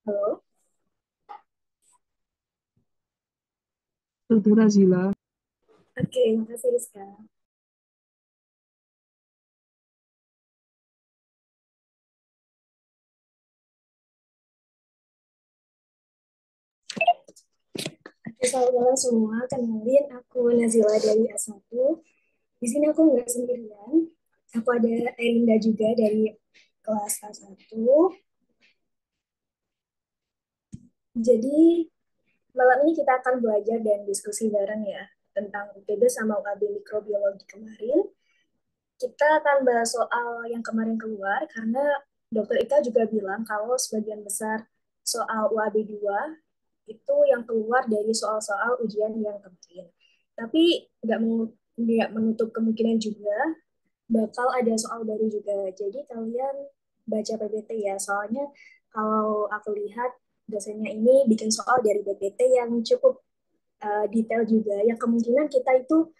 Halo, Dr. Razila, oke, makasih Rizka. Oke, selamat malam semua. Kenalin, aku Nazila dari A1. Di sini aku nggak sendirian. Aku ada Erinda juga dari kelas A1. Jadi, malam ini kita akan belajar dan diskusi bareng ya tentang UTB sama UAB Mikrobiologi kemarin. Kita akan bahas soal yang kemarin keluar karena Dokter Ika juga bilang kalau sebagian besar soal UAB 2 itu yang keluar dari soal-soal ujian yang kemarin. Tapi nggak menutup kemungkinan juga bakal ada soal baru juga. Jadi kalian baca PPT ya, soalnya kalau aku lihat dosennya ini bikin soal dari PPT yang cukup detail juga, yang kemungkinan kita itu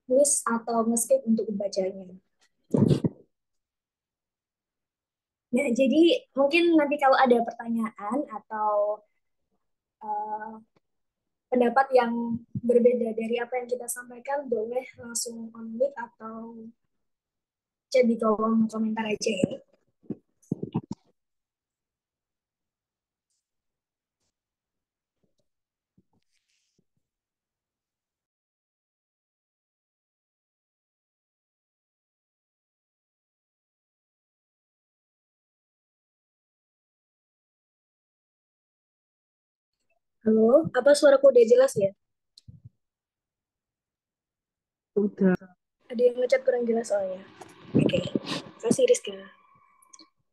miss atau nge-skip untuk membacanya. Nah, jadi mungkin nanti kalau ada pertanyaan atau uh, pendapat yang berbeda dari apa yang kita sampaikan, boleh langsung on mic atau chat di kolom komentar aja ya. Halo, apa suaraku udah jelas ya? udah Ada yang ngechat kurang jelas soalnya. Oke, kasih Rizka.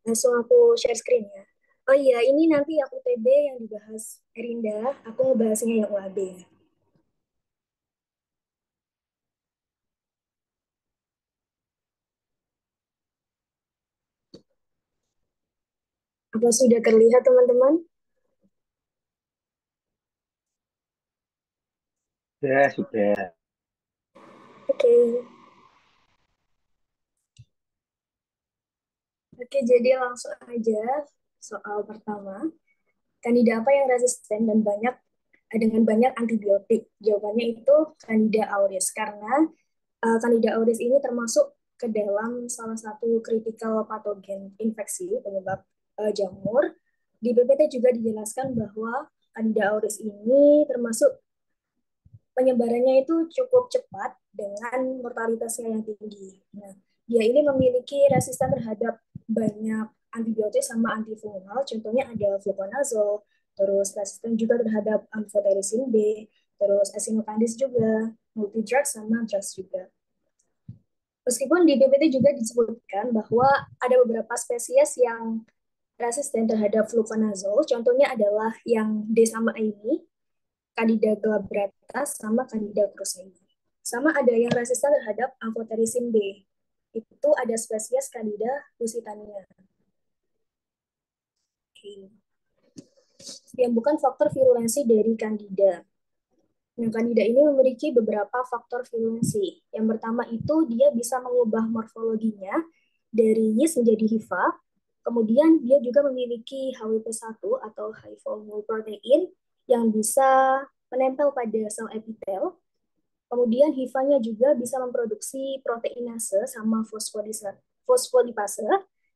Langsung aku share screen ya. Oh iya, ini nanti yang UTB yang dibahas Erinda, aku ngebahasnya yang UAB ya. Apa sudah terlihat teman-teman? Sudah. Oke, oke jadi langsung aja soal pertama. Kandida apa yang resisten dan dengan banyak antibiotik? Jawabannya itu Candida auris karena Candida auris ini termasuk ke dalam salah satu critical patogen infeksi penyebab jamur. Di PPT juga dijelaskan bahwa Candida auris ini termasuk penyebarannya itu cukup cepat dengan mortalitasnya yang tinggi. Nah, dia ini memiliki resisten terhadap banyak antibiotik sama antifungal, contohnya ada fluconazole, terus resisten juga terhadap amphotericin B, terus acinetobacter juga, multidrug sama drugs juga. Meskipun di PPT juga disebutkan bahwa ada beberapa spesies yang resisten terhadap fluconazole, contohnya adalah yang D sama E ini, Candida glabrata sama Candida krusei. Sama ada yang resisten terhadap amphotericin B. Itu ada spesies Candida lusitania. Okay. Yang bukan faktor virulensi dari Candida. Nah, Candida ini memiliki beberapa faktor virulensi. Yang pertama itu dia bisa mengubah morfologinya dari yeast menjadi hifa. Kemudian dia juga memiliki HWP1 atau high volume protein yang bisa menempel pada sel epitel. Kemudian hifanya juga bisa memproduksi proteinase sama fosfolipase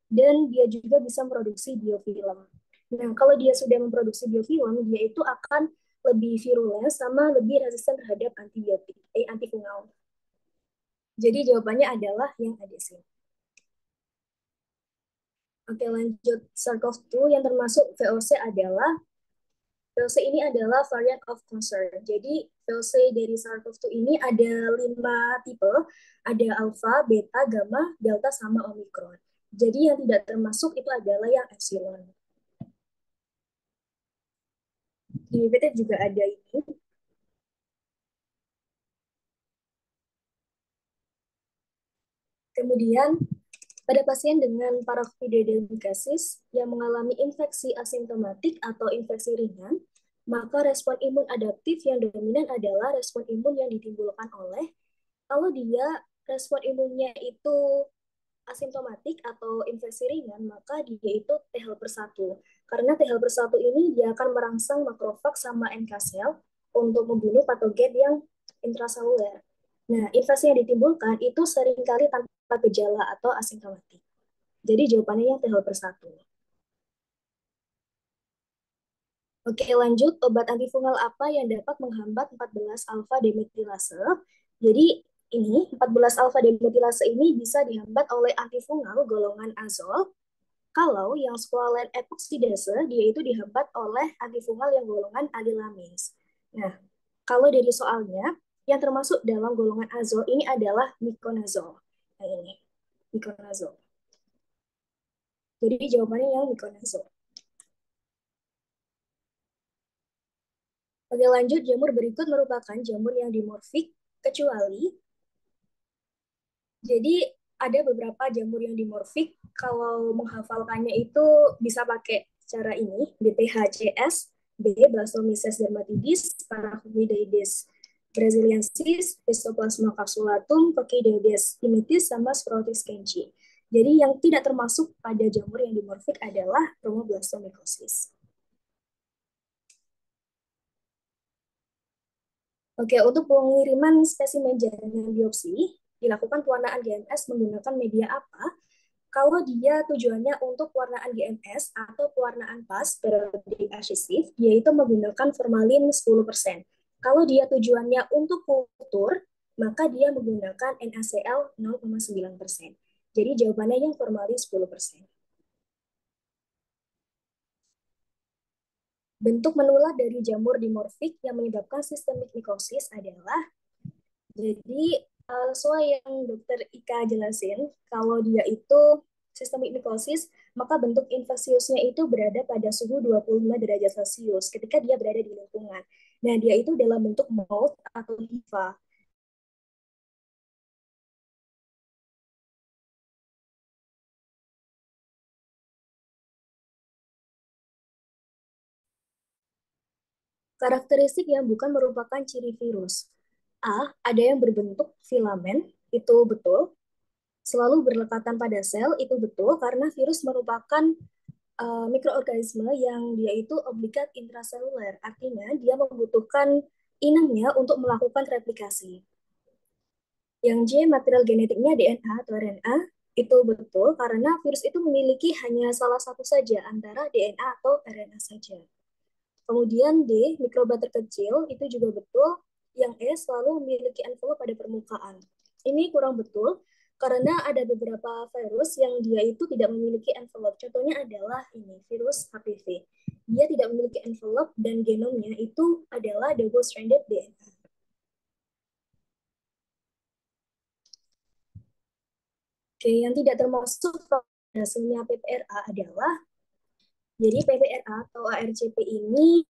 dan dia juga bisa memproduksi biofilm. Nah, kalau dia sudah memproduksi biofilm, dia itu akan lebih virulen sama lebih resisten terhadap antifungal. Jadi jawabannya adalah yang ada sih. Oke, lanjut SARS-CoV-2 yang termasuk VOC adalah VOC ini adalah variant of concern. Jadi VOC dari SARS-CoV-2 ini ada 5 tipe, ada alpha, beta, gamma, delta, sama omikron. Jadi yang tidak termasuk itu adalah yang epsilon. Di PPT juga ada ini. Kemudian pada pasien dengan paravovirus yang mengalami infeksi asimptomatik atau infeksi ringan, maka respon imun adaptif yang dominan adalah respon imun yang ditimbulkan oleh kalau dia respon imunnya itu asimptomatik atau infeksi ringan, maka dia itu T helper 1. Karena T helper 1 ini dia akan merangsang makrofag sama NK sel untuk membunuh patogen yang intraseluler. Nah, infeksi yang ditimbulkan itu seringkali tanpa gejala atau asimptomatik. Jadi jawabannya yang T helper 1. Oke, lanjut. Obat antifungal apa yang dapat menghambat 14 alfa demetilase? Jadi ini 14 alfa demetilase ini bisa dihambat oleh antifungal golongan azol. Kalau yang squalene epoksidase dia itu dihambat oleh antifungal yang golongan adilamis. Nah, kalau dari soalnya yang termasuk dalam golongan azol ini adalah miconazole. Nah ini, miconazole. Jadi jawabannya yang miconazole. Oke, lanjut. Jamur berikut merupakan jamur yang dimorfik, kecuali jadi ada beberapa jamur yang dimorfik. Kalau menghafalkannya itu bisa pakai cara ini, BPHCS, B. Blastomyces dermatidis, Paracumidioides brasiliensis, Histoplasma capsulatum, Coccidioides imitis, sama Sporotis kenchi. Jadi yang tidak termasuk pada jamur yang dimorfik adalah Chromoblastomycosis. Oke, untuk pengiriman spesimen jaringan biopsi, dilakukan pewarnaan GMS menggunakan media apa? Kalau dia tujuannya untuk pewarnaan GMS atau pewarnaan PAS, periodic adhesive, yaitu menggunakan formalin 10%. Kalau dia tujuannya untuk kultur, maka dia menggunakan NaCl 0,9%. Jadi jawabannya yang formalin 10%. Bentuk menular dari jamur dimorfik yang menyebabkan sistemik mikosis adalah, jadi sesuai yang dokter Ika jelasin, kalau dia itu sistemik mikosis, maka bentuk infeksiusnya itu berada pada suhu 25 derajat Celcius ketika dia berada di lingkungan. Nah, dia itu dalam bentuk mold atau hifa. Karakteristik yang bukan merupakan ciri virus. A. Ada yang berbentuk filamen, itu betul. Selalu berlekatan pada sel, itu betul, karena virus merupakan mikroorganisme yang dia itu obligat intraseluler. Artinya, dia membutuhkan inangnya untuk melakukan replikasi. Yang J, material genetiknya DNA atau RNA, itu betul, karena virus itu memiliki hanya salah satu saja antara DNA atau RNA saja. Kemudian D, mikroba terkecil, itu juga betul. Yang E, selalu memiliki envelope pada permukaan. Ini kurang betul, karena ada beberapa virus yang dia itu tidak memiliki envelope. Contohnya adalah ini, virus HPV. Dia tidak memiliki envelope dan genomnya itu adalah double-stranded DNA. Oke, yang tidak termasuk hasilnya PPRA adalah, jadi PPRA atau ARCP ini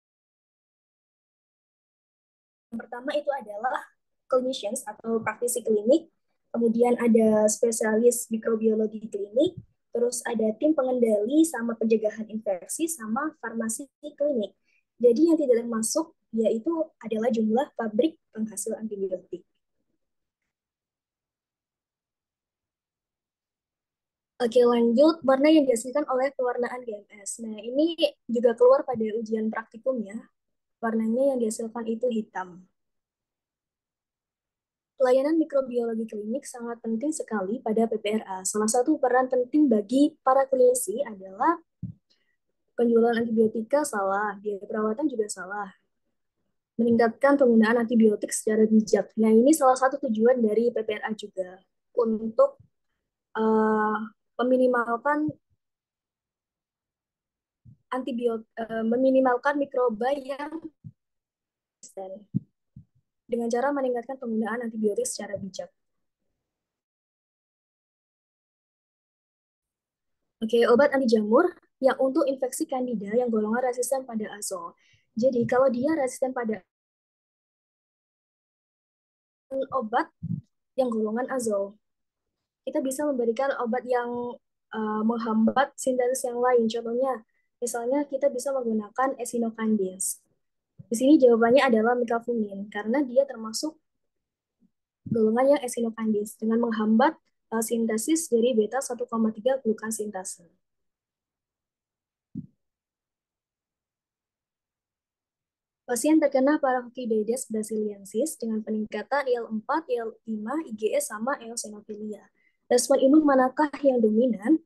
yang pertama itu adalah clinicians atau praktisi klinik, kemudian ada spesialis mikrobiologi klinik, terus ada tim pengendali sama pencegahan infeksi sama farmasi klinik. Jadi yang tidak termasuk yaitu adalah jumlah pabrik penghasil antibiotik. Oke, lanjut. Warna yang dihasilkan oleh pewarnaan GMS. Nah, ini juga keluar pada ujian praktikumnya. Warnanya yang dihasilkan itu hitam. Pelayanan mikrobiologi klinik sangat penting sekali pada PPRA. Salah satu peran penting bagi para klinisi adalah penjualan antibiotika salah, biaya perawatan juga salah. Meningkatkan penggunaan antibiotik secara bijak. Nah, ini salah satu tujuan dari PPRA juga untuk meminimalkan meminimalkan mikroba yang resisten dengan cara meningkatkan penggunaan antibiotik secara bijak. Oke, obat anti jamur yang untuk infeksi kandida yang golongan resisten pada azol. Jadi kalau dia resisten pada obat yang golongan azol, kita bisa memberikan obat yang menghambat sintesis yang lain. Contohnya, misalnya kita bisa menggunakan echinocandins. Di sini jawabannya adalah micafumin karena dia termasuk golongan yang echinocandins dengan menghambat sintesis dari beta 1,3 glukan sintase. Pasien terkena Paravocidioides brasiliensis dengan peningkatan IL-4, IL-5, IgE, sama eosinofilia. Respon imun manakah yang dominan?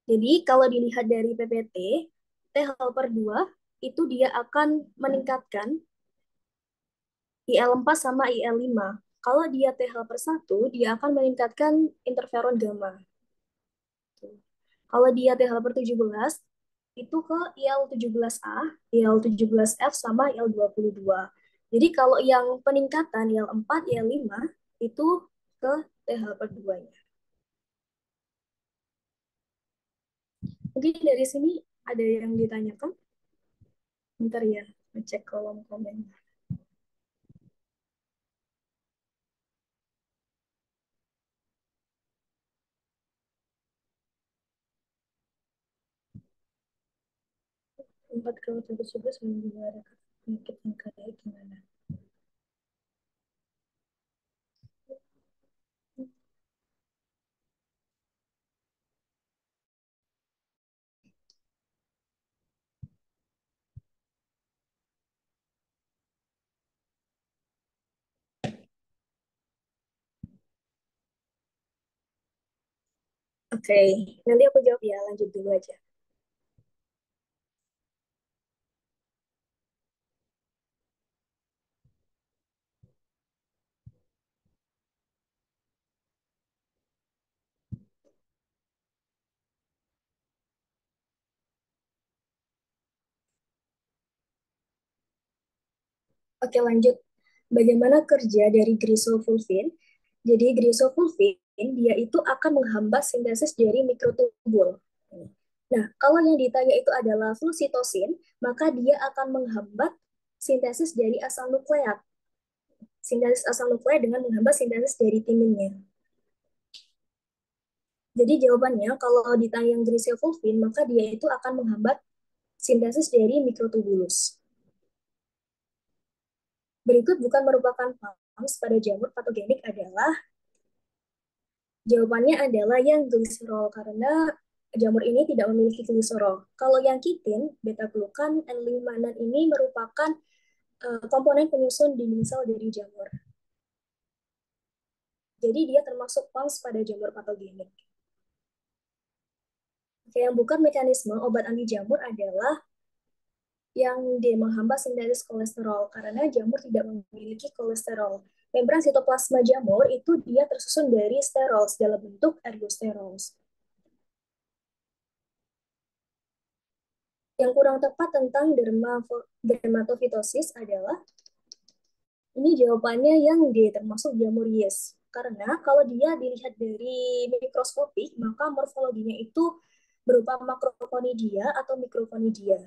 Jadi kalau dilihat dari PPT, T helper 2 itu dia akan meningkatkan IL-4 sama IL-5. Kalau dia T helper 1, dia akan meningkatkan interferon gamma. Kalau dia T helper 17, itu ke IL-17A, IL-17F, sama IL-22. Jadi kalau yang peningkatan IL-4, IL-5, itu ke T helper 2-nya. Mungkin dari sini ada yang ditanyakan? Bentar ya, ngecek kolom komen. Empat kalau coba-coba seminggu ada penyakit yang kayak gimana? Oke, nanti aku jawab ya, lanjut dulu aja. Oke, lanjut. Bagaimana kerja dari grisofulvin? Jadi grisofulvin dia itu akan menghambat sintesis dari mikrotubul. Nah, kalau yang ditanya itu adalah fluoxetinosin, maka dia akan menghambat sintesis dari asam nukleat. Sintesis asam nukleat dengan menghambat sintesis dari timinnya. Jadi jawabannya kalau ditanya yang grisofulvin, maka dia itu akan menghambat sintesis dari mikrotubulus. Berikut bukan merupakan pams pada jamur patogenik adalah jawabannya adalah yang gliserol karena jamur ini tidak memiliki gliserol. Kalau yang kitin, beta-glukan, N-limanan ini merupakan komponen penyusun dinding sel dari jamur. Jadi dia termasuk pams pada jamur patogenik. Yang bukan mekanisme obat anti jamur adalah yang D menghambat sintesis kolesterol karena jamur tidak memiliki kolesterol. Membran sitoplasma jamur itu dia tersusun dari sterols dalam bentuk ergosterols. Yang kurang tepat tentang dermatofitosis adalah ini jawabannya yang D termasuk jamur yes. Karena kalau dia dilihat dari mikroskopik, maka morfologinya itu berupa makrokonidia atau mikrokonidia.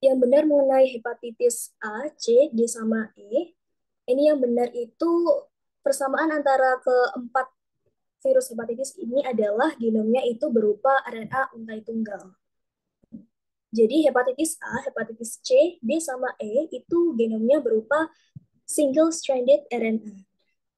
Yang benar mengenai hepatitis A, C, D, sama E, ini yang benar itu persamaan antara keempat virus hepatitis ini adalah genomnya itu berupa RNA untai tunggal. Jadi hepatitis A, hepatitis C, D, sama E itu genomnya berupa single-stranded RNA.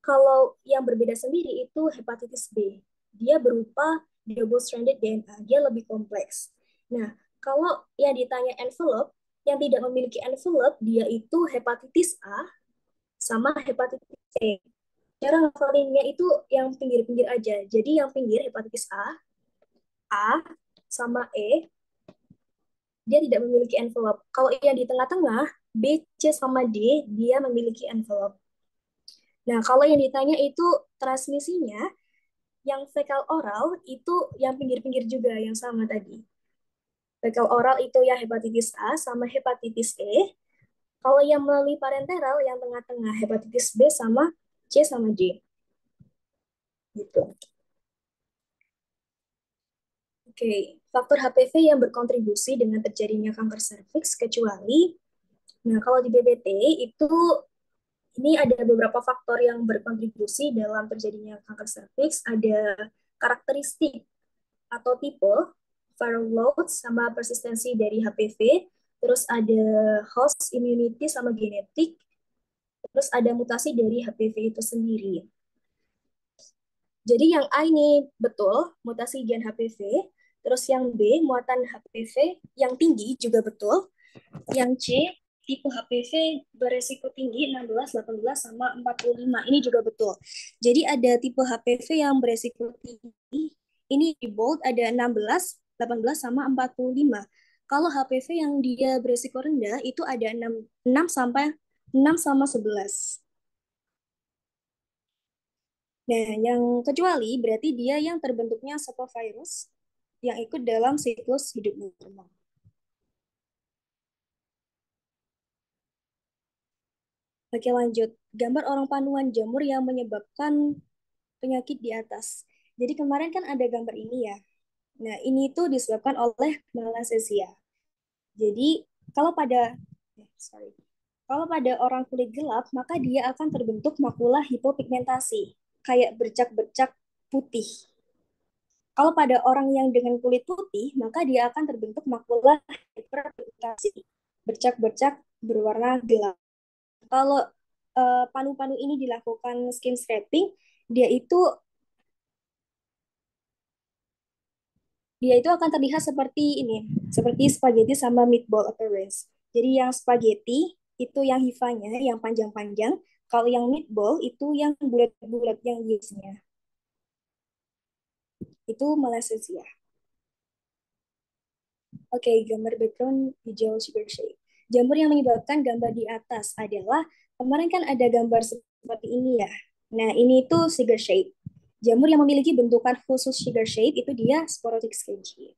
Kalau yang berbeda sendiri itu hepatitis B. Dia berupa double-stranded DNA. Dia lebih kompleks. Nah, kalau yang ditanya envelope, yang tidak memiliki envelope, dia itu hepatitis A sama hepatitis C. Cara ngafalinnya itu yang pinggir-pinggir aja. Jadi yang pinggir hepatitis A sama E, dia tidak memiliki envelope. Kalau yang di tengah-tengah, B, C, sama D, dia memiliki envelope. Nah, kalau yang ditanya itu transmisinya, yang fekal oral itu yang pinggir-pinggir juga, yang sama tadi. Fekal oral itu ya hepatitis A sama hepatitis E. Kalau yang melalui parenteral, yang tengah-tengah, hepatitis B sama C sama D. Gitu. Oke, faktor HPV yang berkontribusi dengan terjadinya kanker serviks kecuali, nah kalau di BBT itu ini ada beberapa faktor yang berkontribusi dalam terjadinya kanker serviks, ada karakteristik atau tipe, viral load, sama persistensi dari HPV, terus ada host immunity sama genetik, terus ada mutasi dari HPV itu sendiri. Jadi yang A ini betul, mutasi gen HPV, terus yang B, muatan HPV yang tinggi juga betul, yang C, tipe HPV beresiko tinggi 16, 18, sama 45. Ini juga betul. Jadi ada tipe HPV yang beresiko tinggi, ini di bold ada 16, 18, sama 45. Kalau HPV yang dia beresiko rendah itu ada 6 sampai 6 sama 11. Nah, yang kecuali berarti dia yang terbentuknya virus yang ikut dalam siklus hidup normal. Oke, lanjut. Gambar orang panuan jamur yang menyebabkan penyakit di atas. Jadi kemarin kan ada gambar ini ya. Nah, ini tuh disebabkan oleh malassezia. Jadi kalau pada kalau pada orang kulit gelap, maka dia akan terbentuk makula hipopigmentasi, kayak bercak-bercak putih. Kalau pada orang yang dengan kulit putih, maka dia akan terbentuk makula hiperpigmentasi, bercak-bercak berwarna gelap. Kalau panu-panu ini dilakukan skin scraping, dia itu akan terlihat seperti ini, seperti spaghetti sama meatball appearance. Jadi yang spaghetti itu yang hifanya, yang panjang-panjang. Kalau yang meatball itu yang bulat-bulat, yang yesnya. Itu malassezia. Oke, gambar background hijau sugar shade. Jamur yang menyebabkan gambar di atas adalah, kemarin kan ada gambar seperti ini ya. Nah, ini itu sugar shade. Jamur yang memiliki bentukan khusus sugar shade itu dia sporotic skingy.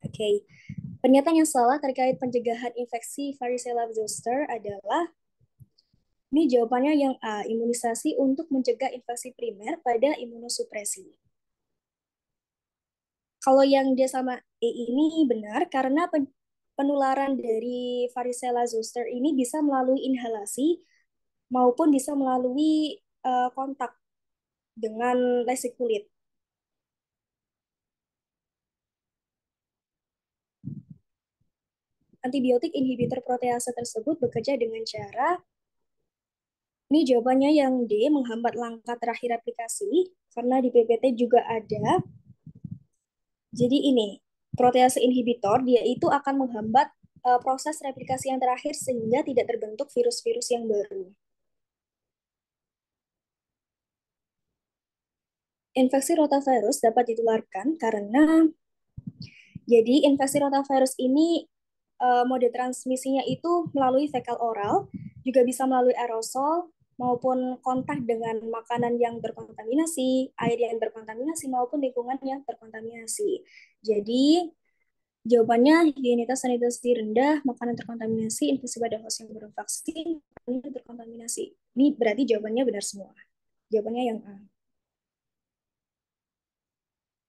Oke, pernyataan yang salah terkait pencegahan infeksi varicella zoster adalah, ini jawabannya yang A, imunisasi untuk mencegah infeksi primer pada imunosupresi. Kalau yang dia sama E ini benar karena penularan dari varicella zoster ini bisa melalui inhalasi maupun bisa melalui kontak dengan lesi kulit. Antibiotik inhibitor protease tersebut bekerja dengan cara, ini jawabannya yang D, menghambat langkah terakhir aplikasi, karena di PPT juga ada. Jadi ini, protease inhibitor, dia itu akan menghambat proses replikasi yang terakhir sehingga tidak terbentuk virus-virus yang baru. Infeksi rotavirus dapat ditularkan karena, jadi infeksi rotavirus ini mode transmisinya itu melalui fekal oral, juga bisa melalui aerosol, maupun kontak dengan makanan yang terkontaminasi, air yang terkontaminasi, maupun lingkungan yang terkontaminasi. Jadi, jawabannya higienitas sanitasi rendah, makanan terkontaminasi, infeksi pada host yang belum vaksin, makanan terkontaminasi. Ini berarti jawabannya benar semua. Jawabannya yang A.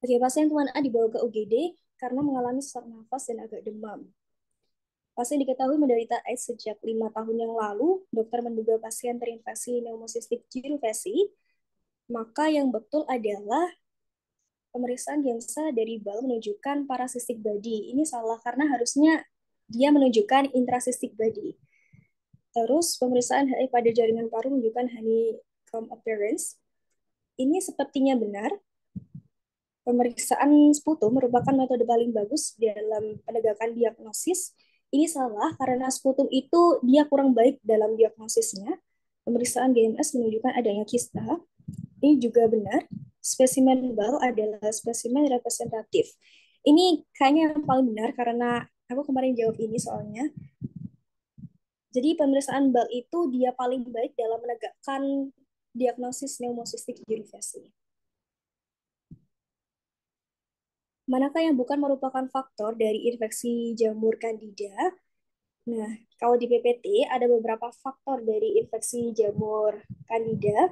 Oke, pasien tuan A dibawa ke UGD karena mengalami sesak nafas dan agak demam. Pasien diketahui menderita AIDS sejak 5 tahun yang lalu. Dokter menduga pasien terinfeksi pneumocystis jirovecii. Maka yang betul adalah pemeriksaan Gensa dari BAL menunjukkan parasistic body. Ini salah karena harusnya dia menunjukkan intracystic body. Terus pemeriksaan HI pada jaringan paru menunjukkan honeycomb appearance. Ini sepertinya benar. Pemeriksaan sputum merupakan metode paling bagus dalam penegakan diagnosis. Ini salah karena sputum itu dia kurang baik dalam diagnosisnya. Pemeriksaan GMS menunjukkan adanya kista. Ini juga benar. Spesimen BAL adalah spesimen representatif. Ini kayaknya yang paling benar karena aku kemarin jawab ini soalnya. Jadi pemeriksaan BAL itu dia paling baik dalam menegakkan diagnosis pneumocystis jirovecii. Manakah yang bukan merupakan faktor dari infeksi jamur Candida? Nah, kalau di PPT ada beberapa faktor dari infeksi jamur Candida.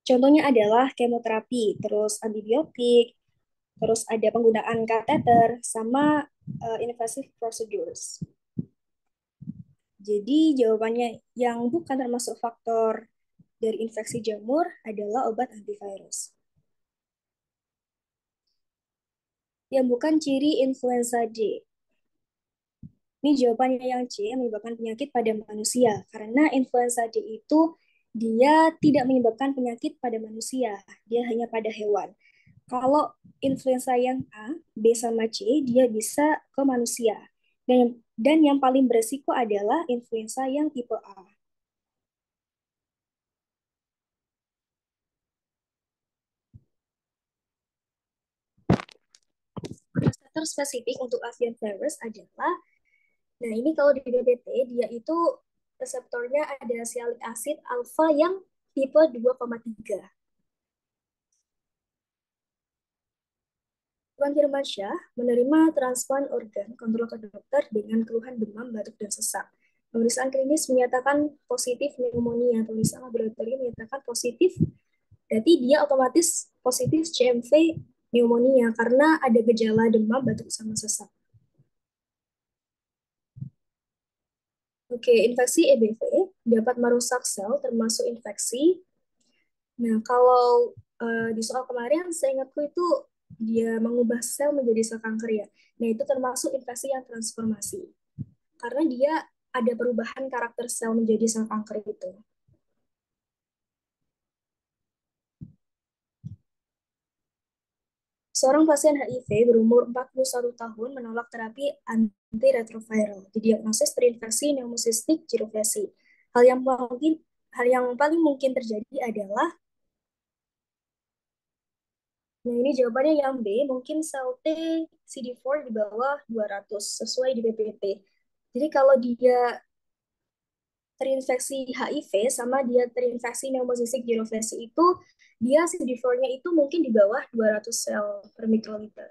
Contohnya adalah kemoterapi, terus antibiotik, terus ada penggunaan kateter, sama invasive procedures. Jadi jawabannya yang bukan termasuk faktor dari infeksi jamur adalah obat antivirus. Yang bukan ciri influenza D. Ini jawabannya yang C, menyebabkan penyakit pada manusia. Karena influenza D itu dia tidak menyebabkan penyakit pada manusia, dia hanya pada hewan. Kalau influenza yang A, B sama C, dia bisa ke manusia. Dan yang paling beresiko adalah influenza yang tipe A. Reseptor spesifik untuk avian virus adalah, nah ini kalau di BPT, dia itu reseptornya ada sialic acid alpha yang tipe 2,3. Tuan Firmansyah menerima transplant organ kontrol ke dokter dengan keluhan demam, batuk, dan sesak. Pemeriksaan klinis menyatakan positif pneumonia. Pemeriksaan laboratorium menyatakan positif, berarti dia otomatis positif CMV pneumonia karena ada gejala demam, batuk, sama sesak. Oke, infeksi EBV dapat merusak sel termasuk infeksi. Nah, kalau di soal kemarin, seingatku itu dia mengubah sel menjadi sel kanker ya. Nah, itu termasuk infeksi yang transformasi. Karena dia ada perubahan karakter sel menjadi sel kanker itu. Seorang pasien HIV berumur 41 tahun menolak terapi antiretroviral, didiagnosis terinfeksi pneumocystic jirovecii. Hal yang paling mungkin terjadi adalah, nah ini jawabannya yang B, mungkin sel T CD4 di bawah 200 sesuai di PPT. Jadi kalau dia terinfeksi HIV sama dia terinfeksi pneumocystic jirovecii itu, dia CD4-nya itu mungkin di bawah 200 sel per mikroliter.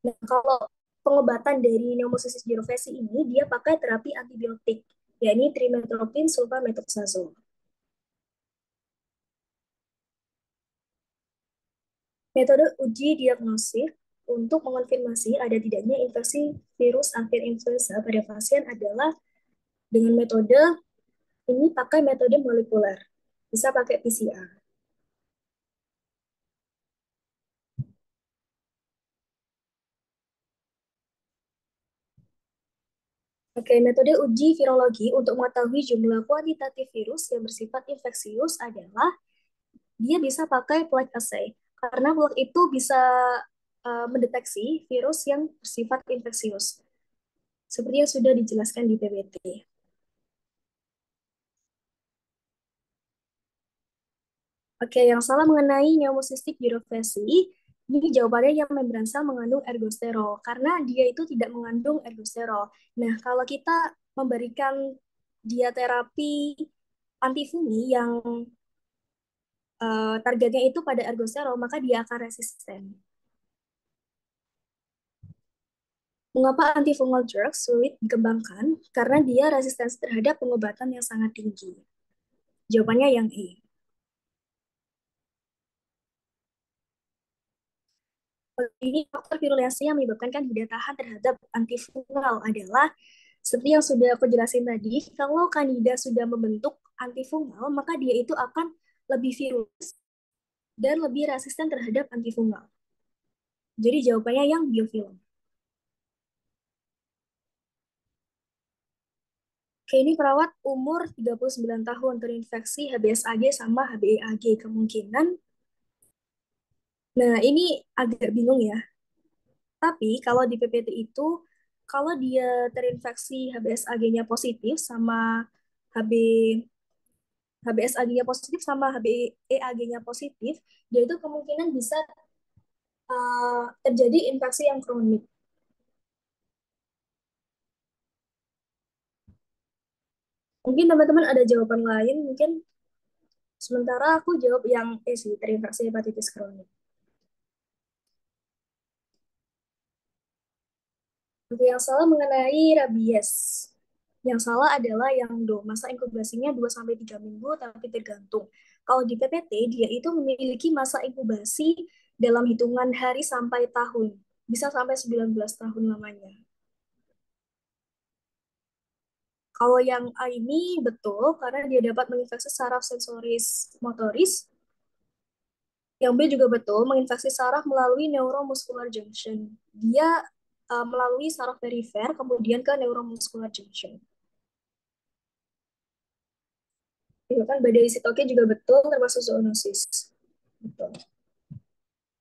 Nah, kalau pengobatan dari pneumocystis jirovecii ini, dia pakai terapi antibiotik, yakni trimethoprim sulfamethoxazole. Metode uji diagnostik untuk mengonfirmasi ada tidaknya infeksi virus avian influenza pada pasien adalah dengan metode ini pakai metode molekuler, bisa pakai PCR. Oke, metode uji virologi untuk mengetahui jumlah kuantitatif virus yang bersifat infeksius adalah dia bisa pakai plaque assay. Karena plaque itu bisa mendeteksi virus yang bersifat infeksius. Seperti yang sudah dijelaskan di PPT. Oke, yang salah mengenai pneumocystic jirovecii, ini jawabannya yang membran sel mengandung ergosterol, karena dia itu tidak mengandung ergosterol. Nah, kalau kita memberikan dia terapi antifumi yang targetnya itu pada ergosterol, maka dia akan resisten. Mengapa antifungal drugs sulit dikembangkan? Karena dia resistensi terhadap pengobatan yang sangat tinggi. Jawabannya yang E. Ini faktor virulensi yang menyebabkan kandida tahan terhadap antifungal adalah seperti yang sudah aku jelasin tadi, kalau kandida sudah membentuk antifungal, maka dia itu akan lebih virus dan lebih resisten terhadap antifungal. Jadi jawabannya yang biofilm. Oke, ini perawat umur 39 tahun terinfeksi HBsAg sama HBeAg. Kemungkinan, nah ini agak bingung ya. Tapi kalau di PPT itu, kalau dia terinfeksi HBsAg-nya positif sama HB HBsAg-nya positif sama HBeAg-nya positif, dia itu kemungkinan bisa terjadi infeksi yang kronik. Mungkin teman-teman ada jawaban lain, mungkin sementara aku jawab yang sih, terinfeksi hepatitis kronik. Oke, yang salah mengenai rabies. Yang salah adalah yang do, masa inkubasinya 2 sampai 3 minggu, tapi tergantung. Kalau di PPT, dia itu memiliki masa inkubasi dalam hitungan hari sampai tahun. Bisa sampai 19 tahun lamanya. Kalau yang A ini betul, karena dia dapat menginfeksi saraf sensoris motoris, Yang B juga betul, menginfeksi saraf melalui neuromuscular junction. Dia melalui saraf perifer, kemudian ke neuromuscular junction. Itu kan badai sitokin juga betul, termasuk zoonosis. Betul.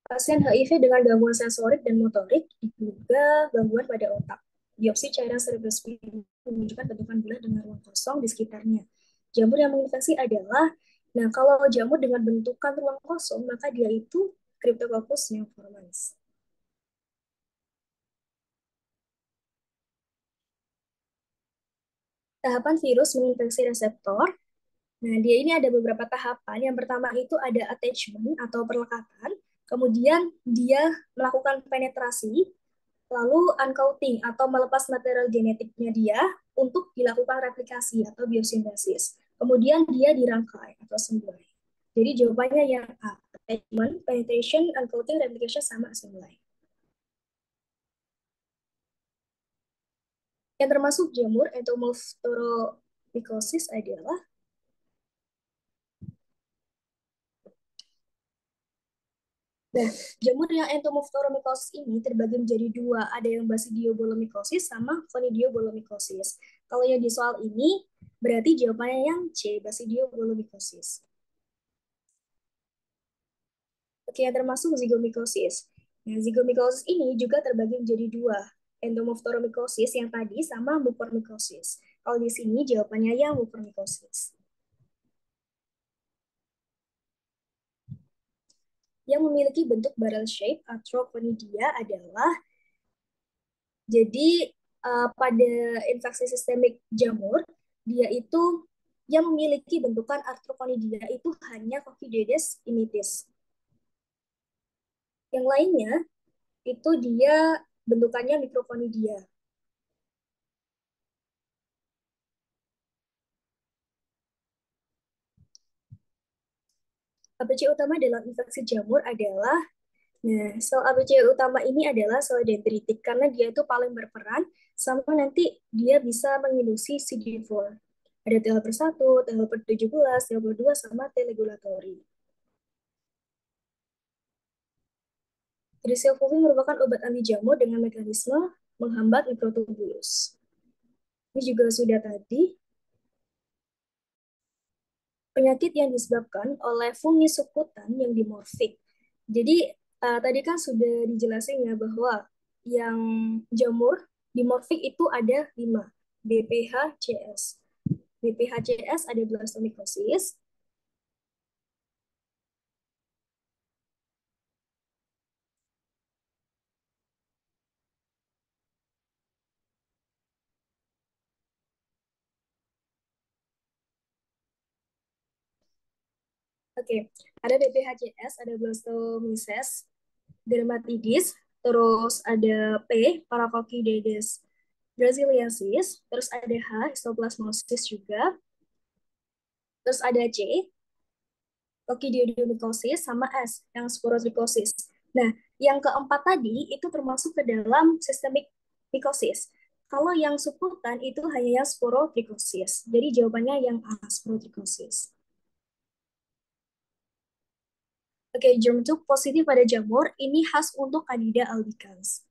Pasien HIV dengan gangguan sensorik dan motorik diduga gangguan pada otak. Biopsi cairan cerebrospinal menunjukkan bentukan bulat dengan ruang kosong di sekitarnya. Jamur yang menginfeksi adalah, nah kalau jamur dengan bentukan ruang kosong, maka dia itu Cryptococcus neoformans. Tahapan virus menginfeksi reseptor. Nah, dia ini ada beberapa tahapan. Yang pertama itu ada attachment atau perlekatan. Kemudian dia melakukan penetrasi, lalu uncoating atau melepas material genetiknya dia untuk dilakukan replikasi atau biosintesis. Kemudian dia dirangkai atau assembly. Jadi jawabannya yang A, attachment, penetration, uncoating, replication, sama assembly. Yang termasuk jamur entomophthorophycosis adalah Nah, jamur yang entomophthorophycosis ini terbagi menjadi dua, ada yang basidiobolomicosis sama conidiobolomicosis. Kalau yang di soal ini, berarti jawabannya yang C, basidiobolomicosis. Oke, yang termasuk zigomycosis. Nah, zigomycosis ini juga terbagi menjadi dua, entomophthorophycosis yang tadi sama mucormycosis. Kalau di sini jawabannya yang mucormycosis. Yang memiliki bentuk barrel shape arthrochonidia adalah, jadi pada infeksi sistemik jamur, dia itu yang memiliki bentukan arthrochonidia itu hanya Coccidioides immitis. Yang lainnya itu dia bentukannya microconidia. ABC utama dalam infeksi jamur adalah, nah, sel ABC utama ini adalah sel dendritik karena dia itu paling berperan sama nanti dia bisa menginduksi CD4. Ada T helper 1, T helper 17, T helper 2, sama T regulatory. Trisulfulin merupakan obat anti jamur dengan mekanisme menghambat mikrotubulus. Ini juga sudah tadi. Penyakit yang disebabkan oleh fungi sukutan yang dimorfik. Jadi tadi kan sudah dijelasin ya bahwa yang jamur dimorfik itu ada 5, BPHCS. BPHCS ada blastomycosis, Oke, ada BPHCS, ada blastomyces dermatidis, terus ada P, Paracoccidioides brasiliensis, terus ada H, histoplasmosis juga, terus ada C, Coccidioidomycosis, sama S, yang sporotrichosis. Nah, yang keempat tadi itu termasuk ke dalam systemic mycosis. Kalau yang subkutan itu hanya yang sporotrichosis. Jadi jawabannya yang A, sporotrichosis. Oke, germ 2 positif pada jamur, ini khas untuk Candida albicans.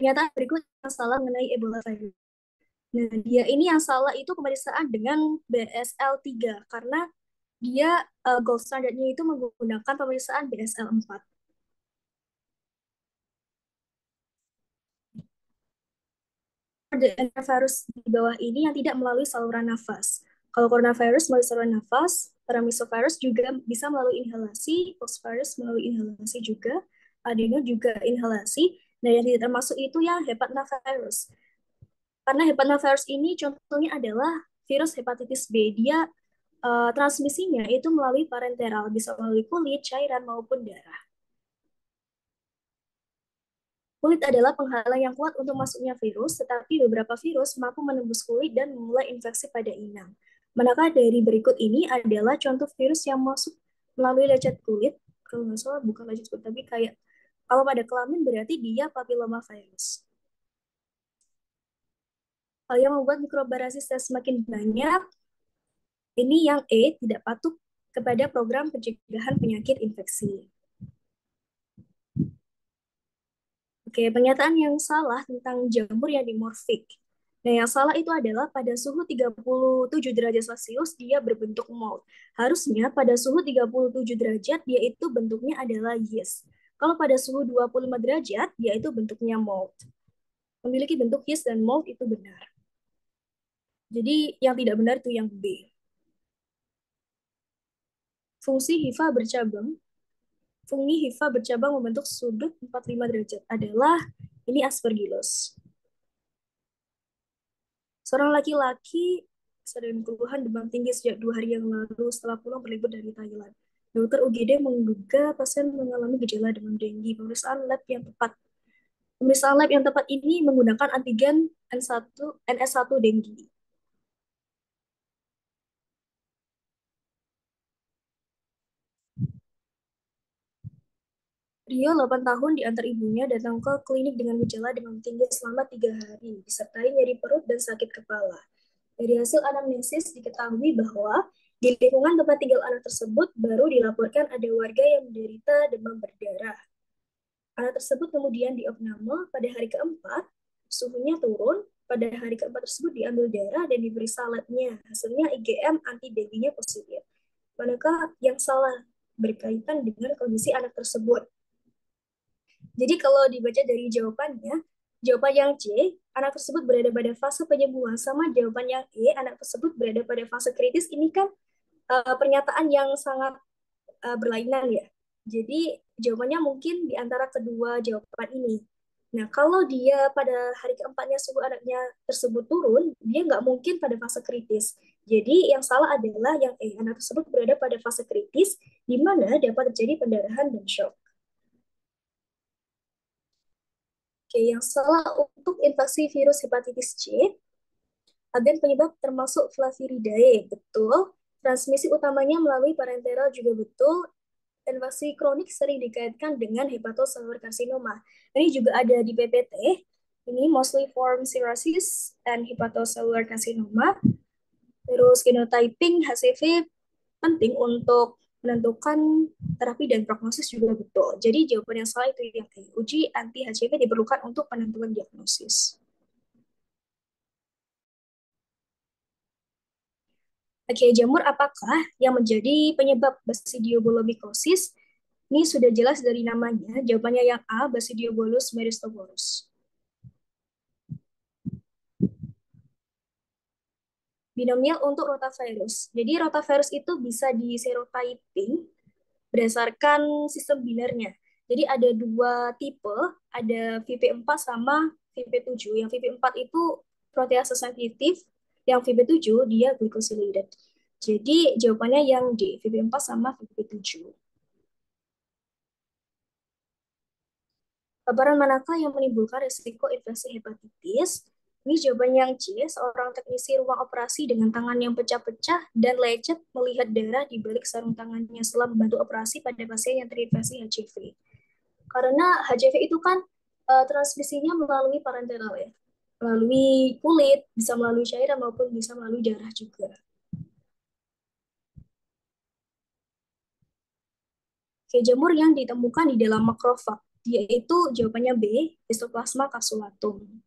Pernyataan berikut yang salah mengenai Ebola virus. Nah, dia ini yang salah itu pemeriksaan dengan BSL-3, karena dia gold standardnya itu menggunakan pemeriksaan BSL-4. Ada virus di bawah ini yang tidak melalui saluran nafas. Kalau coronavirus melalui saluran nafas, paramyxovirus juga bisa melalui inhalasi, poxvirus melalui inhalasi juga, adeno juga inhalasi. Nah, yang tidak termasuk itu yang hepatnavirus. Karena hepatnavirus ini contohnya adalah virus hepatitis B. Dia transmisinya itu melalui parenteral, bisa melalui kulit, cairan, maupun darah. Kulit adalah penghalang yang kuat untuk masuknya virus, tetapi beberapa virus mampu menembus kulit dan memulai infeksi pada inang. Manakah dari berikut ini adalah contoh virus yang masuk melalui lecet kulit? Kalau nggak salah bukan lecet kulit, tapi kayak kalau pada kelamin berarti dia papillomavirus. Hal yang membuat mikroba resisten semakin banyak, ini yang E, tidak patuh kepada program pencegahan penyakit infeksi. Oke, pernyataan yang salah tentang jamur yang dimorfik. Nah, yang salah itu adalah pada suhu 37 derajat Celcius dia berbentuk mold. Harusnya pada suhu 37 derajat dia itu bentuknya adalah yeast. Kalau pada suhu 25 derajat dia itu bentuknya mold. Memiliki bentuk yeast dan mold itu benar. Jadi yang tidak benar itu yang B. Fungsi hifa bercabang. Fungi hifa bercabang membentuk sudut 45 derajat adalah ini Aspergillus. Seorang laki-laki sedang keluhan demam tinggi sejak 2 hari yang lalu setelah pulang berlibur dari Thailand. Dokter UGD menduga pasien mengalami gejala demam tinggi. Pemeriksaan lab yang tepat ini menggunakan antigen NS1 dengue. Rio, 8 tahun, diantar ibunya datang ke klinik dengan gejala demam tinggi selama 3 hari, disertai nyeri perut dan sakit kepala. Dari hasil anamnesis diketahui bahwa di lingkungan tempat tinggal anak tersebut baru dilaporkan ada warga yang menderita demam berdarah. Anak tersebut kemudian diopname pada hari keempat, suhunya turun, pada hari keempat tersebut diambil darah dan diberi labnya. Hasilnya IgM anti-dengue-nya positif. Manakah yang salah berkaitan dengan kondisi anak tersebut? Jadi kalau dibaca dari jawabannya, jawaban yang C, anak tersebut berada pada fase penyembuhan, sama jawaban yang E, anak tersebut berada pada fase kritis. Ini kan pernyataan yang sangat berlainan ya. Jadi jawabannya mungkin di antara kedua jawaban ini. Nah, kalau dia pada hari keempatnya suhu anaknya tersebut turun, dia nggak mungkin pada fase kritis. Jadi yang salah adalah yang E, anak tersebut berada pada fase kritis, di mana dapat terjadi pendarahan dan shock. Oke, yang salah untuk infeksi virus hepatitis C, agen penyebab termasuk Flaviridae, betul. Transmisi utamanya melalui parenteral juga betul. Infeksi kronik sering dikaitkan dengan hepatocellular carcinoma. Ini juga ada di PPT. Ini mostly form cirrhosis and hepatocellular carcinoma. Terus genotyping HCV penting untuk menentukan terapi dan prognosis juga betul. Jadi jawaban yang salah itu yang A. Uji anti HCV diperlukan untuk penentuan diagnosis. Oke, jamur apakah yang menjadi penyebab Basidiobulobikosis? Ini sudah jelas dari namanya. Jawabannya yang A, Basidiobolus myristophorus. Binomial untuk rotavirus. Jadi rotavirus itu bisa di serotyping berdasarkan sistem binernya. Jadi ada 2 tipe, ada VP4 sama VP7. Yang VP4 itu protease sensitif, yang VP7 dia glycosylated. Jadi jawabannya yang D, VP4 sama VP7. Paparan manakah yang menimbulkan risiko infeksi hepatitis? Ini jawaban yang C, seorang teknisi ruang operasi dengan tangan yang pecah-pecah dan lecet melihat darah di balik sarung tangannya setelah membantu operasi pada pasien yang terinfeksi HIV. Karena HIV itu kan transmisinya melalui parenteral ya, melalui kulit, bisa melalui cairan maupun bisa melalui darah juga. Oke, jamur yang ditemukan di dalam makrofag, yaitu jawabannya B, Histoplasma capsulatum.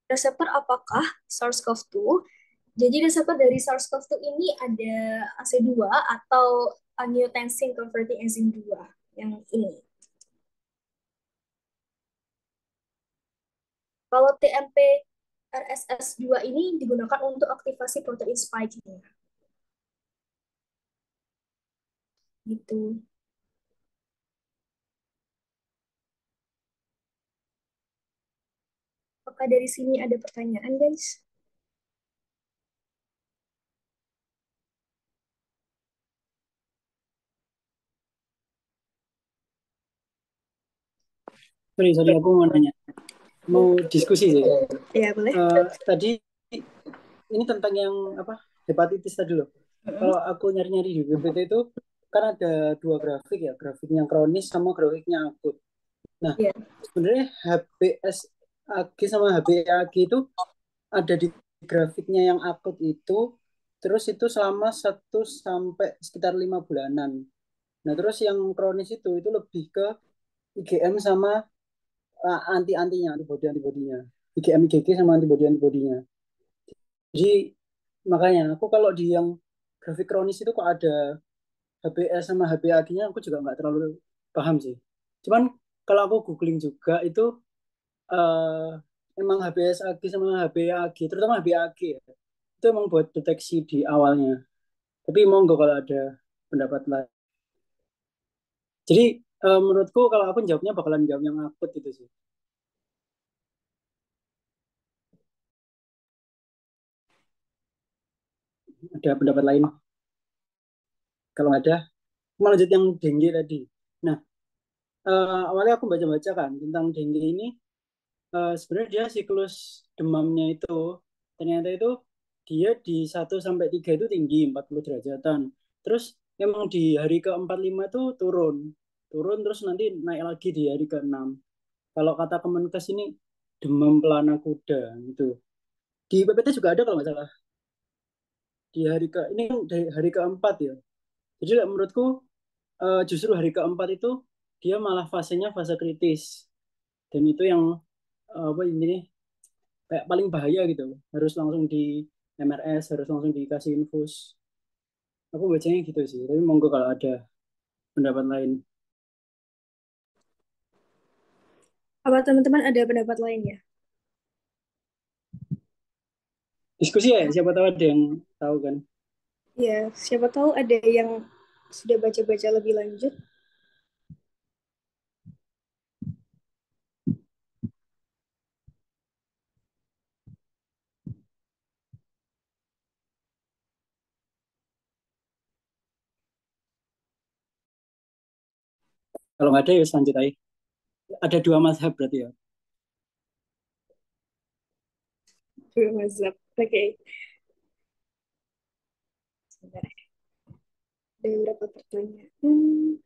Reseptor apakah SARS-CoV-2? Jadi reseptor dari SARS-CoV-2 ini ada AC2 atau angiotensin converting enzyme 2 yang ini. Kalau TMP RSS2 ini digunakan untuk aktivasi protein spike-nya. Gitu. Apakah dari sini ada pertanyaan, guys? Sorry, aku mau nanya. Mau diskusi sih. Ya, boleh. Tadi ini tentang yang apa? Hepatitis tadi loh. Kalau aku nyari-nyari di PPT itu kan ada 2 grafik ya, grafik yang kronis sama grafiknya akut. Nah, sebenarnya HBsAg sama HbAg itu ada di grafiknya yang akut itu, terus itu selama 1 sampai sekitar 5 bulanan. Nah, terus yang kronis itu lebih ke IgM sama anti-antinya, antibodinya. IgM, IgG sama antibodinya. Jadi makanya aku kalau di yang grafik kronis itu kok ada HbS sama HbAg-nya aku juga nggak terlalu paham sih. Cuman kalau aku googling juga itu emang HbS-Ag sama HbAg, terutama HbAg ya, itu emang buat deteksi di awalnya. Tapi monggo kalau ada pendapat lain. Jadi menurutku kalau aku jawabnya bakalan jawab yang akut itu sih. Ada pendapat lain? Kalau nggak ada, aku mau lanjut yang dengue tadi. Nah, awalnya aku baca-baca kan tentang dengue ini. Sebenarnya dia siklus demamnya itu ternyata itu dia di 1 sampai 3 itu tinggi 40 derajatan. Terus emang di hari ke 4 5 itu turun. Turun terus nanti naik lagi di hari ke 6. Kalau kata Kemenkes ini demam pelana kuda gitu. Di PPT juga ada kalau nggak salah. Di hari ke ini kan dari hari keempat ya. Jadi menurutku justru hari keempat itu dia malah fasenya fase kritis. Dan itu yang apa ini kayak paling bahaya gitu, harus langsung di MRS, harus langsung dikasih infus. Aku bacanya gitu sih, tapi monggo kalau ada pendapat lain. Apa teman-teman ada pendapat lain ya? Diskusi ya, siapa tahu ada yang tahu kan. Ya, siapa tahu ada yang sudah baca-baca lebih lanjut. Kalau nggak ada ya lanjut aja. Ada 2 mazhab berarti ya. Mazhab. Oke, sebentar ya. Ada beberapa pertanyaan.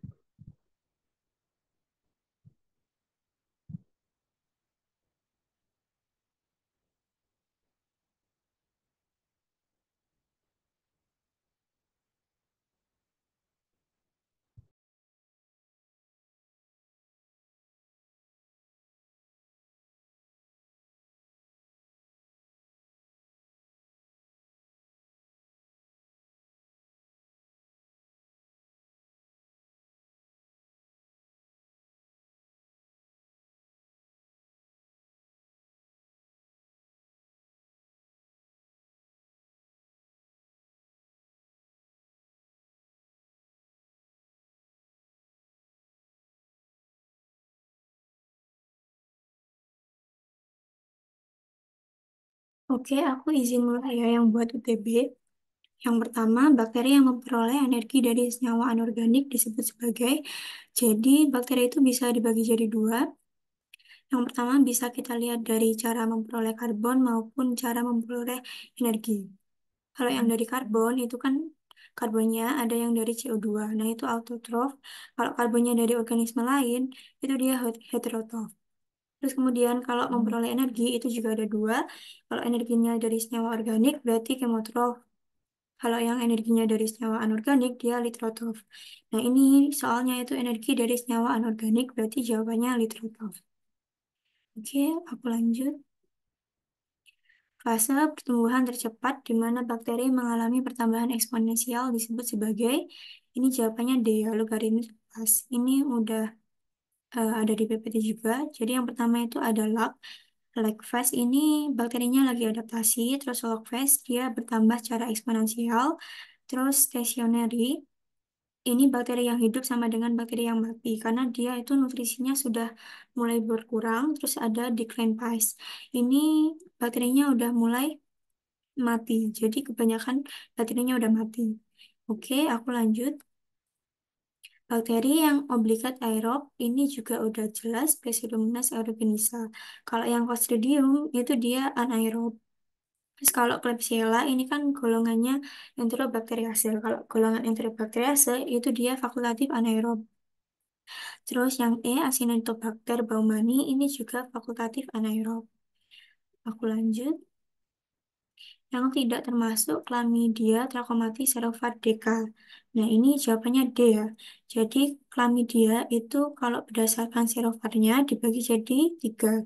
Oke, aku izin mulai ya yang buat UTB. Yang pertama, bakteri yang memperoleh energi dari senyawa anorganik disebut sebagai. Jadi, bakteri itu bisa dibagi jadi dua. Yang pertama, bisa kita lihat dari cara memperoleh karbon maupun cara memperoleh energi. Kalau yang dari karbon itu kan karbonnya ada yang dari CO2. Nah, itu autotrof. Kalau karbonnya dari organisme lain, itu dia heterotrof. Terus kemudian kalau memperoleh energi itu juga ada dua. Kalau energinya dari senyawa organik berarti kemotrof. Kalau yang energinya dari senyawa anorganik dia litrotrof. Nah, ini soalnya itu energi dari senyawa anorganik berarti jawabannya litrotrof. Oke, aku lanjut. Fase pertumbuhan tercepat di mana bakteri mengalami pertambahan eksponensial disebut sebagai, ini jawabannya D ya, logaritmik pas. Ini udah ada di PPT juga. Jadi yang pertama itu ada lag. Lag phase ini bakterinya lagi adaptasi, terus log phase dia bertambah secara eksponensial, terus stationary. Ini bakteri yang hidup sama dengan bakteri yang mati karena dia itu nutrisinya sudah mulai berkurang, terus ada decline phase. Ini bakterinya udah mulai mati. Jadi kebanyakan bakterinya udah mati. Oke, aku lanjut. Bakteri yang obligat aerob ini juga udah jelas Bacillus aeruginosa. Kalau yang Clostridium itu dia anaerob. Terus kalau Klebsiella ini kan golongannya Enterobacteriaceae. Kalau golongan Enterobacteriaceae itu dia fakultatif anaerob. Terus yang E Acinetobacter baumannii ini juga fakultatif anaerob. Aku lanjut. yang tidak termasuk Chlamydia trachomatis serovar DK. Nah, ini jawabannya D ya. Jadi, Chlamydia itu kalau berdasarkan serovarnya dibagi jadi 3.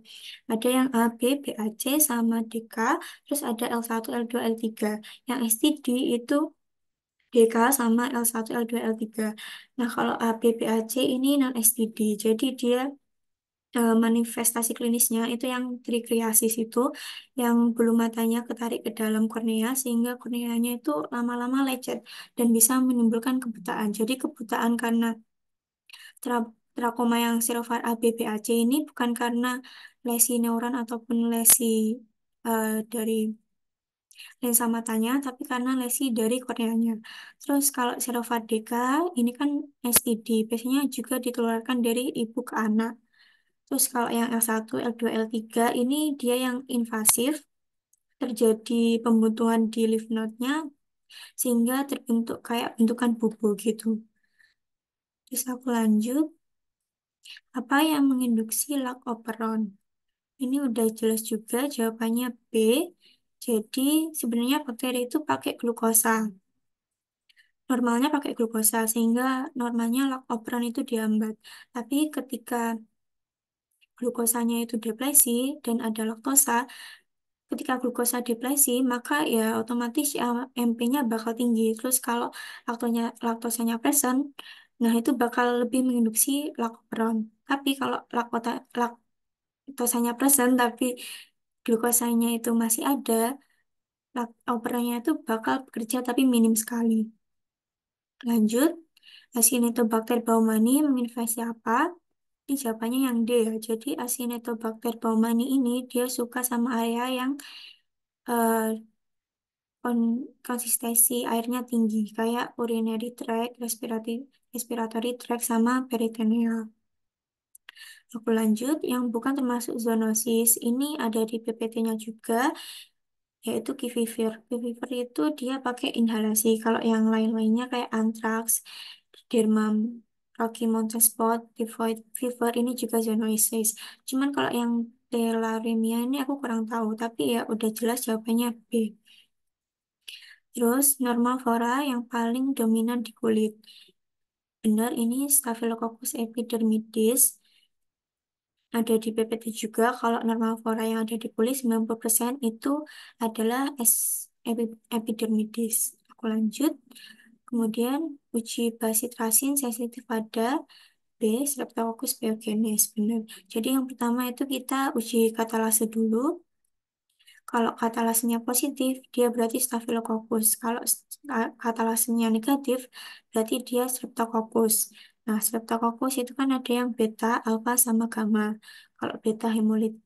Ada yang A, B, BAC, sama DK, terus ada L1, L2, L3. Yang STD itu DK sama L1, L2, L3. Nah, kalau A, B, BAC ini non-STD. Jadi, dia manifestasi klinisnya itu yang trikriasis itu yang bulu matanya ketarik ke dalam kornea sehingga korneanya itu lama-lama lecet dan bisa menimbulkan kebutaan. Jadi kebutaan karena trakoma yang serovar ABBAC ini bukan karena lesi neuron ataupun lesi dari lensa matanya, tapi karena lesi dari korneanya. Terus kalau serovar DK ini kan STD, biasanya juga ditularkan dari ibu ke anak. Terus kalau yang L1, L2, L3 ini dia yang invasif, terjadi pembentukan di lymph node-nya sehingga terbentuk kayak bentukan bubu gitu. Terus aku lanjut, apa yang menginduksi lac operon? Ini udah jelas juga jawabannya B. Jadi sebenarnya bakteri itu pakai glukosa. Normalnya pakai glukosa sehingga normalnya lac operon itu dihambat. Tapi ketika glukosanya itu depresi dan ada laktosa, ketika glukosa depresi, maka ya otomatis MP-nya bakal tinggi. Terus kalau laktosanya present, nah itu bakal lebih menginduksi laktoperon. Tapi kalau laktosanya present, tapi glukosanya itu masih ada, laktoperonnya itu bakal bekerja tapi minim sekali. Lanjut, Acinetobacter baumannii menginfeksi apa? Ini jawabannya yang D ya. Jadi Acinetobacter baumannii ini dia suka sama area yang eh, konsistensi airnya tinggi kayak urinary tract, respiratory tract sama peritoneal. Aku lanjut, yang bukan termasuk zoonosis ini ada di PPT-nya juga, yaitu Kivivir. Kivivir itu dia pakai inhalasi. Kalau yang lain-lainnya kayak anthrax, dermam, Rocky Mountain Spot, typhoid fever ini juga zoonosis. Cuman kalau yang Tularemia ini aku kurang tahu, tapi ya udah jelas jawabannya B. Terus normal flora yang paling dominan di kulit. Benar, ini Staphylococcus epidermidis. Ada di PPT juga kalau normal flora yang ada di kulit 90% itu adalah epidermidis. Aku lanjut. Kemudian uji basitrasin sensitif pada B. Streptococcus pyogenes. Benar. Jadi yang pertama itu kita uji katalase dulu. Kalau katalasenya positif, dia berarti Staphylococcus. Kalau katalasenya negatif, berarti dia Streptococcus. Nah, Streptococcus itu kan ada yang beta, alpha, sama gamma. Kalau beta hemolitik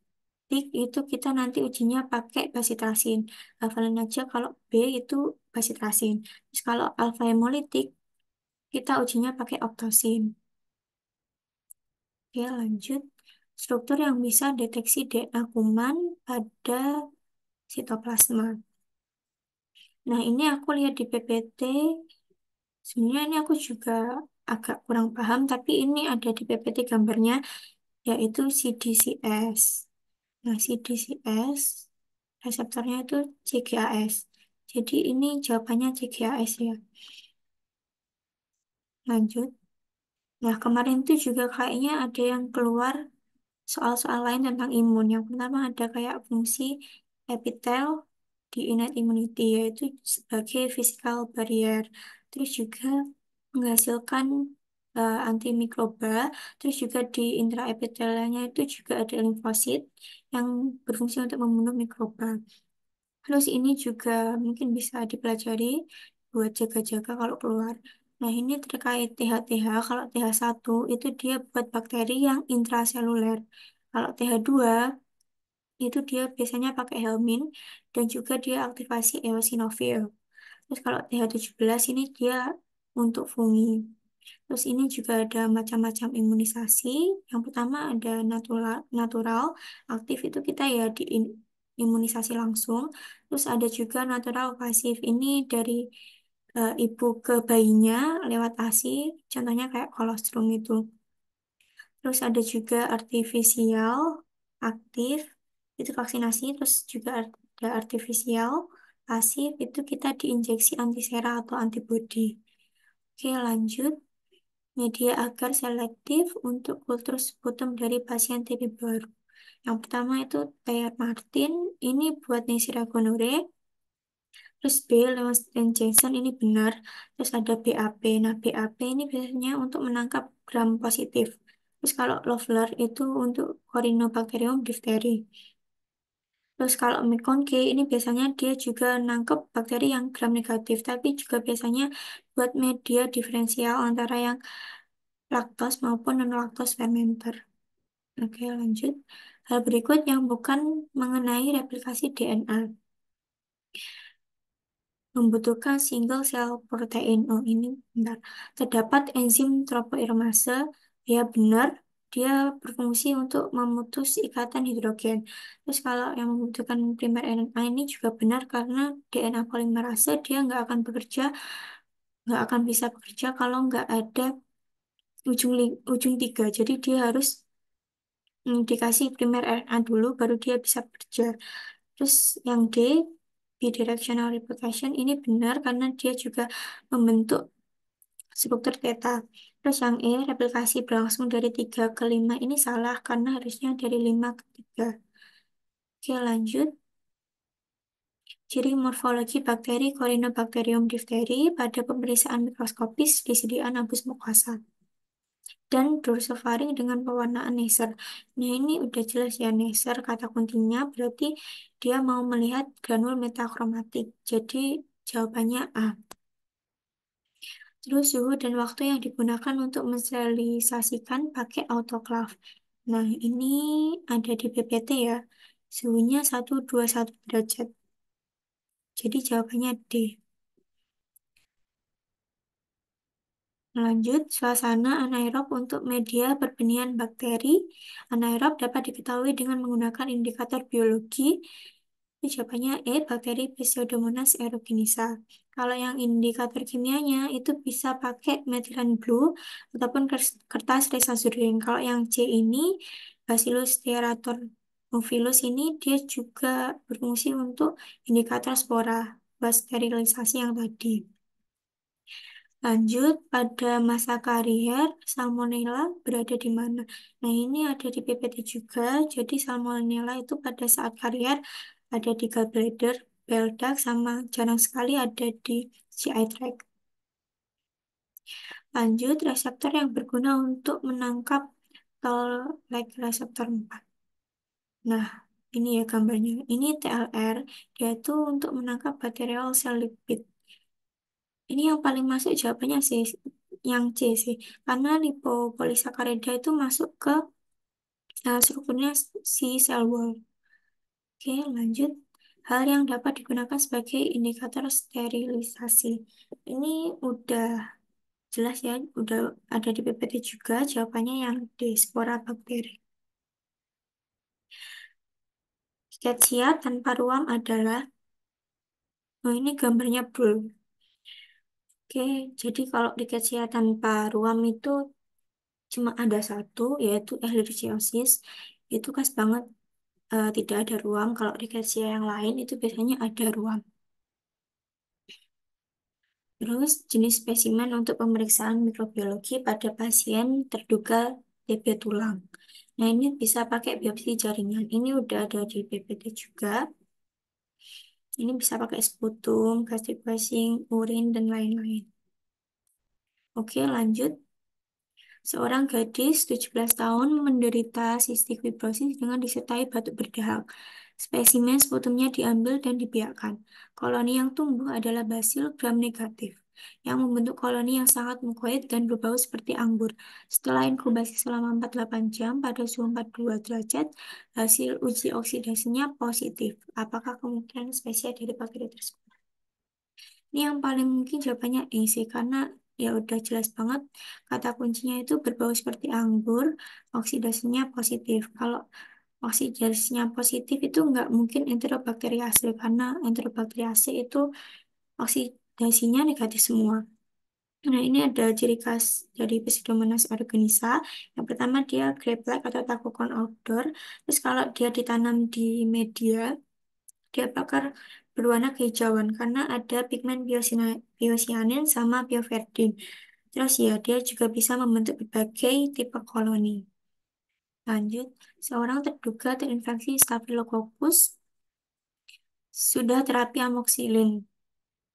itu kita nanti ujinya pakai basitrasin. Hafalin aja kalau B itu basitrasin. Terus kalau alpha hemolitik, kita ujinya pakai optosin. Oke, lanjut. Struktur yang bisa deteksi DNA kuman pada sitoplasma. Nah, ini aku lihat di PPT. Sebenarnya ini aku juga agak kurang paham, tapi ini ada di PPT gambarnya, yaitu CDCS. Nah, CDCS, reseptornya itu CGAS. Jadi ini jawabannya CGAS ya. Lanjut. Nah, kemarin itu juga kayaknya ada yang keluar soal-soal lain tentang imun. Yang pertama ada kayak fungsi epitel di innate immunity, yaitu sebagai physical barrier. Terus juga menghasilkan antimikroba. Terus juga di intraepitelnya itu juga ada limfosit yang berfungsi untuk membunuh mikroba. Terus ini juga mungkin bisa dipelajari buat jaga-jaga kalau keluar. Nah, ini terkait TH-TH. Kalau TH1 itu dia buat bakteri yang intraseluler. Kalau TH2 itu dia biasanya pakai helmin dan juga dia aktivasi eosinofil. Terus kalau TH17 ini dia untuk fungi. Terus ini juga ada macam-macam imunisasi. Yang pertama ada natural, aktif itu kita ya di imunisasi langsung. Terus ada juga natural pasif. Ini dari ibu ke bayinya lewat ASI, contohnya kayak kolostrum itu. Terus ada juga artifisial, aktif, itu vaksinasi. Terus juga ada artifisial, pasif itu kita diinjeksi antisera atau antibodi. Oke, lanjut. Media agar selektif untuk kultur sputum dari pasien TB baru. Yang pertama itu Thayer Martin, ini buat Neisseria gonorrhoeae. Terus B, Lewis dan Jason ini benar. Terus ada BAP. Nah, BAP ini biasanya untuk menangkap gram positif. Terus kalau Loeffler itu untuk Corynebacterium diphtheria. Terus kalau McConaughey ini biasanya dia juga nangkep bakteri yang gram negatif, tapi juga biasanya buat media diferensial antara yang laktos maupun non-laktos fermenter. Oke, lanjut. Hal berikut yang bukan mengenai replikasi DNA. Membutuhkan single cell protein. Oh, ini bentar. Terdapat enzim topoimerase. Ya, benar. Dia berfungsi untuk memutus ikatan hidrogen. Terus kalau yang membutuhkan primer RNA ini juga benar karena DNA polimerase dia nggak akan bisa bekerja kalau nggak ada ujung tiga. Jadi dia harus dikasih primer RNA dulu baru dia bisa bekerja. Terus yang D, bidirectional replication ini benar karena dia juga membentuk struktur theta. Terus yang E, replikasi berlangsung dari 3 ke 5 ini salah karena harusnya dari 5 ke 3. Oke, lanjut. Ciri morfologi bakteri Corynebacterium diphtheria pada pemeriksaan mikroskopis disediakan abus mukosa dan dorsofaring dengan pewarnaan Neisser. Nah, ini udah jelas ya Neisser kata kuncinya berarti dia mau melihat granul metakromatik. Jadi jawabannya A. Terus suhu dan waktu yang digunakan untuk mensterilisasikan pakai autoclave. Nah, ini ada di PPT ya. Suhunya 121 derajat. Jadi jawabannya D. Lanjut, suasana anaerob untuk media perbenihan bakteri. Anaerob dapat diketahui dengan menggunakan indikator biologi. Ini jawabannya E, bakteri Pseudomonas aerogenisa. Kalau yang indikator kimianya itu bisa pakai methylene blue ataupun kertas resazurin. Kalau yang C ini, Bacillus stearatomophilus ini dia juga berfungsi untuk indikator spora, buat sterilisasi yang tadi. Lanjut, pada masa karier, Salmonella berada di mana? Nah, ini ada di PPT juga. Jadi, Salmonella itu pada saat karier ada di gallbladder, bile duct, sama jarang sekali ada di GI tract. Lanjut, reseptor yang berguna untuk menangkap toll-like reseptor 4. Nah, ini ya gambarnya. Ini TLR, dia itu untuk menangkap bacterial cell lipid. Ini yang paling masuk jawabannya sih, yang C sih. Karena lipopolisakarida itu masuk ke strukturnya si cell wall. Oke, lanjut. Hal yang dapat digunakan sebagai indikator sterilisasi. Ini udah jelas ya, udah ada di PPT juga. Jawabannya yang D, spora bakteri. Rickettsia tanpa ruam adalah, oh ini gambarnya blur. Oke, jadi kalau rickettsia tanpa ruam itu cuma ada satu, yaitu Ehrlichiosis. Itu khas banget tidak ada ruam. Kalau rickettsia yang lain itu biasanya ada ruam. Terus jenis spesimen untuk pemeriksaan mikrobiologi pada pasien terduga TB tulang. Nah, ini bisa pakai biopsi jaringan. Ini udah ada di PPT juga. Ini bisa pakai sputum, gastric passing, urin, dan lain-lain. Oke, lanjut. Seorang gadis 17 tahun menderita cystic fibrosis dengan disertai batuk berdahak. Spesimen sputumnya diambil dan dibiarkan. Koloni yang tumbuh adalah basil gram negatif, yang membentuk koloni yang sangat mukoid dan berbau seperti anggur. Setelah inkubasi selama 48 jam pada suhu 42 derajat, hasil uji oksidasinya positif. Apakah kemungkinan spesies dari bakteri tersebut? Ini yang paling mungkin jawabannya E sih, karena ya udah jelas banget kata kuncinya itu berbau seperti anggur, oksidasinya positif. Kalau oksidasinya positif itu nggak mungkin Enterobacteriaceae, karena Enterobacteriaceae itu oksidasinya negatif semua. Nah, ini ada ciri khas dari Pseudomonas aeruginosa. Yang pertama dia grape-like atau Tacocon outdoor. Terus kalau dia ditanam di media, dia bakal berwarna kehijauan karena ada pigmen biocyanin sama bioverdin. Terus ya, dia juga bisa membentuk berbagai tipe koloni. Lanjut, seorang terduga terinfeksi Staphylococcus sudah terapi amoxicillin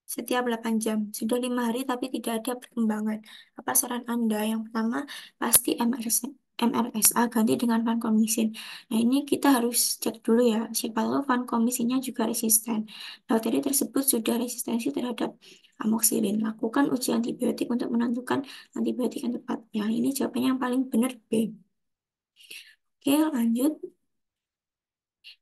setiap 8 jam. Sudah 5 hari tapi tidak ada perkembangan. Apa saran Anda? Yang pertama, pasti MRSA ganti dengan vancomycin. Nah, ini kita harus cek dulu ya. Siapa tahu vancomycinnya juga resisten. Bakteri tersebut sudah resistensi terhadap amoxicillin. Lakukan uji antibiotik untuk menentukan antibiotik yang tepat. Ya, ini jawabannya yang paling benar B. Oke, lanjut.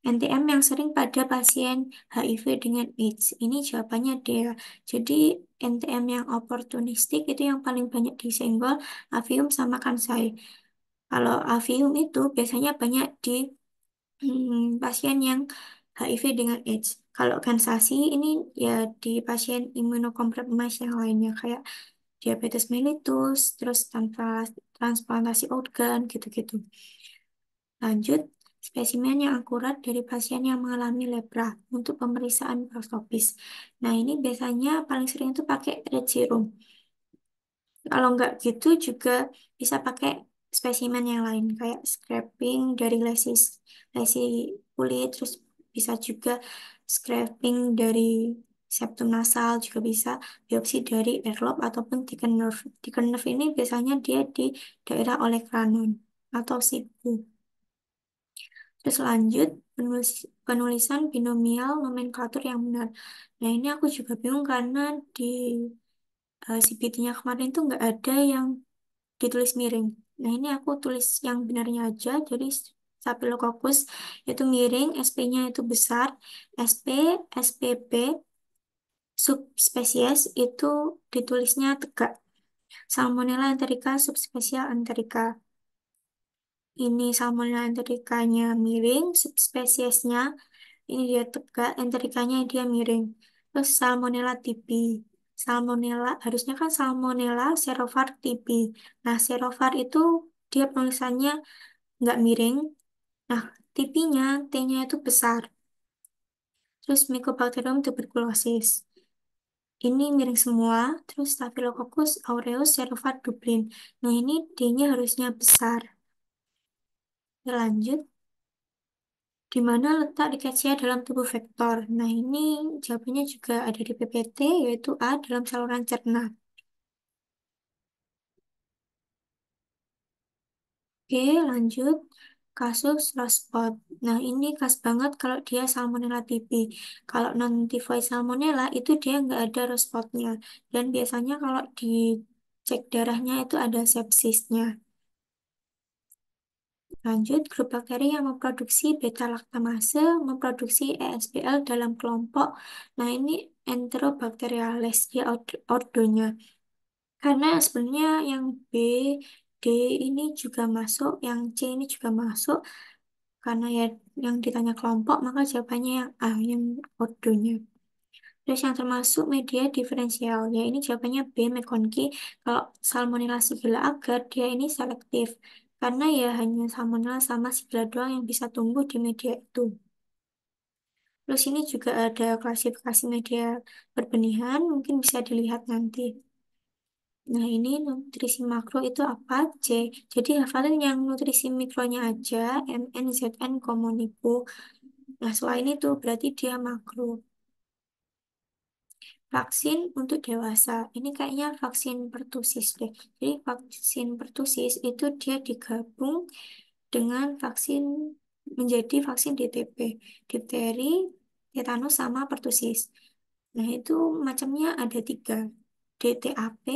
NTM yang sering pada pasien HIV dengan AIDS. Ini jawabannya D ya. Jadi NTM yang oportunistik itu yang paling banyak disenggol avium sama kansai. Kalau avium itu biasanya banyak di pasien yang HIV dengan AIDS. Kalau kansasi ini ya di pasien imunokompromis yang lainnya kayak diabetes mellitus, terus tanpa transplantasi organ gitu-gitu. Lanjut, spesimen yang akurat dari pasien yang mengalami lepra untuk pemeriksaan proktopis. Nah, ini biasanya paling sering itu pakai red serum. Kalau nggak gitu juga bisa pakai spesimen yang lain, kayak scraping dari lesi kulit, terus bisa juga scraping dari septum nasal, juga bisa biopsi dari airlobe ataupun thickened nerve. Thickened nerve ini biasanya dia di daerah olecranon atau sipu. Terus lanjut, penulisan binomial nomenklatur yang benar. Nah, ini aku juga bingung karena di CPT-nya kemarin tuh nggak ada yang ditulis miring. Nah, ini aku tulis yang benarnya aja. Jadi, Staphylococcus itu miring, SP-nya itu besar, SP, SPP, subspesies itu ditulisnya tegak. Salmonella enterica subspesial enterica. Ini Salmonella entericanya miring, subspesiesnya ini dia tegak, enterikanya dia miring. Terus Salmonella typhi. Salmonella, harusnya kan Salmonella serovar typhi. Nah, serovar itu dia penulisannya nggak miring. Nah, typhinya, T-nya itu besar. Terus Mycobacterium tuberculosis. Ini miring semua. Terus Staphylococcus aureus serovar Dublin. Nah, ini D-nya harusnya besar. Ya, lanjut. Di mana letak dikasia dalam tubuh vektor? Nah, ini jawabannya juga ada di PPT, yaitu A dalam saluran cerna. Oke, lanjut. Kasus Rospot. Nah, ini khas banget kalau dia Salmonella typhi. Kalau non-typhoid Salmonella, itu dia nggak ada Rospotnya. Dan biasanya kalau dicek darahnya itu ada sepsisnya. Lanjut, grup bakteri yang memproduksi beta-laktamase, memproduksi ESBL dalam kelompok. Nah, ini Enterobacteriales, dia ordonya. Karena sebenarnya yang B, D ini juga masuk, yang C ini juga masuk. Karena ya yang ditanya kelompok, maka jawabannya yang A, yang ordonya. Terus yang termasuk media diferensial, ya ini jawabannya B, McConkie. Kalau Salmonella Shigella agar, dia ini selektif. Karena ya hanya Salmonella sama Shigella doang yang bisa tumbuh di media itu. Terus ini juga ada klasifikasi media perbenihan, mungkin bisa dilihat nanti. Nah, ini nutrisi makro itu apa? C. Jadi hafalin yang nutrisi mikronya aja, MN, ZN, Komuniku. Nah, selain itu berarti dia makro. Vaksin untuk dewasa. Ini kayaknya vaksin pertusis deh. Jadi vaksin pertusis itu dia digabung dengan vaksin menjadi vaksin DTP. Difteri, tetanus, sama pertusis. Nah, itu macamnya ada 3. DTAP,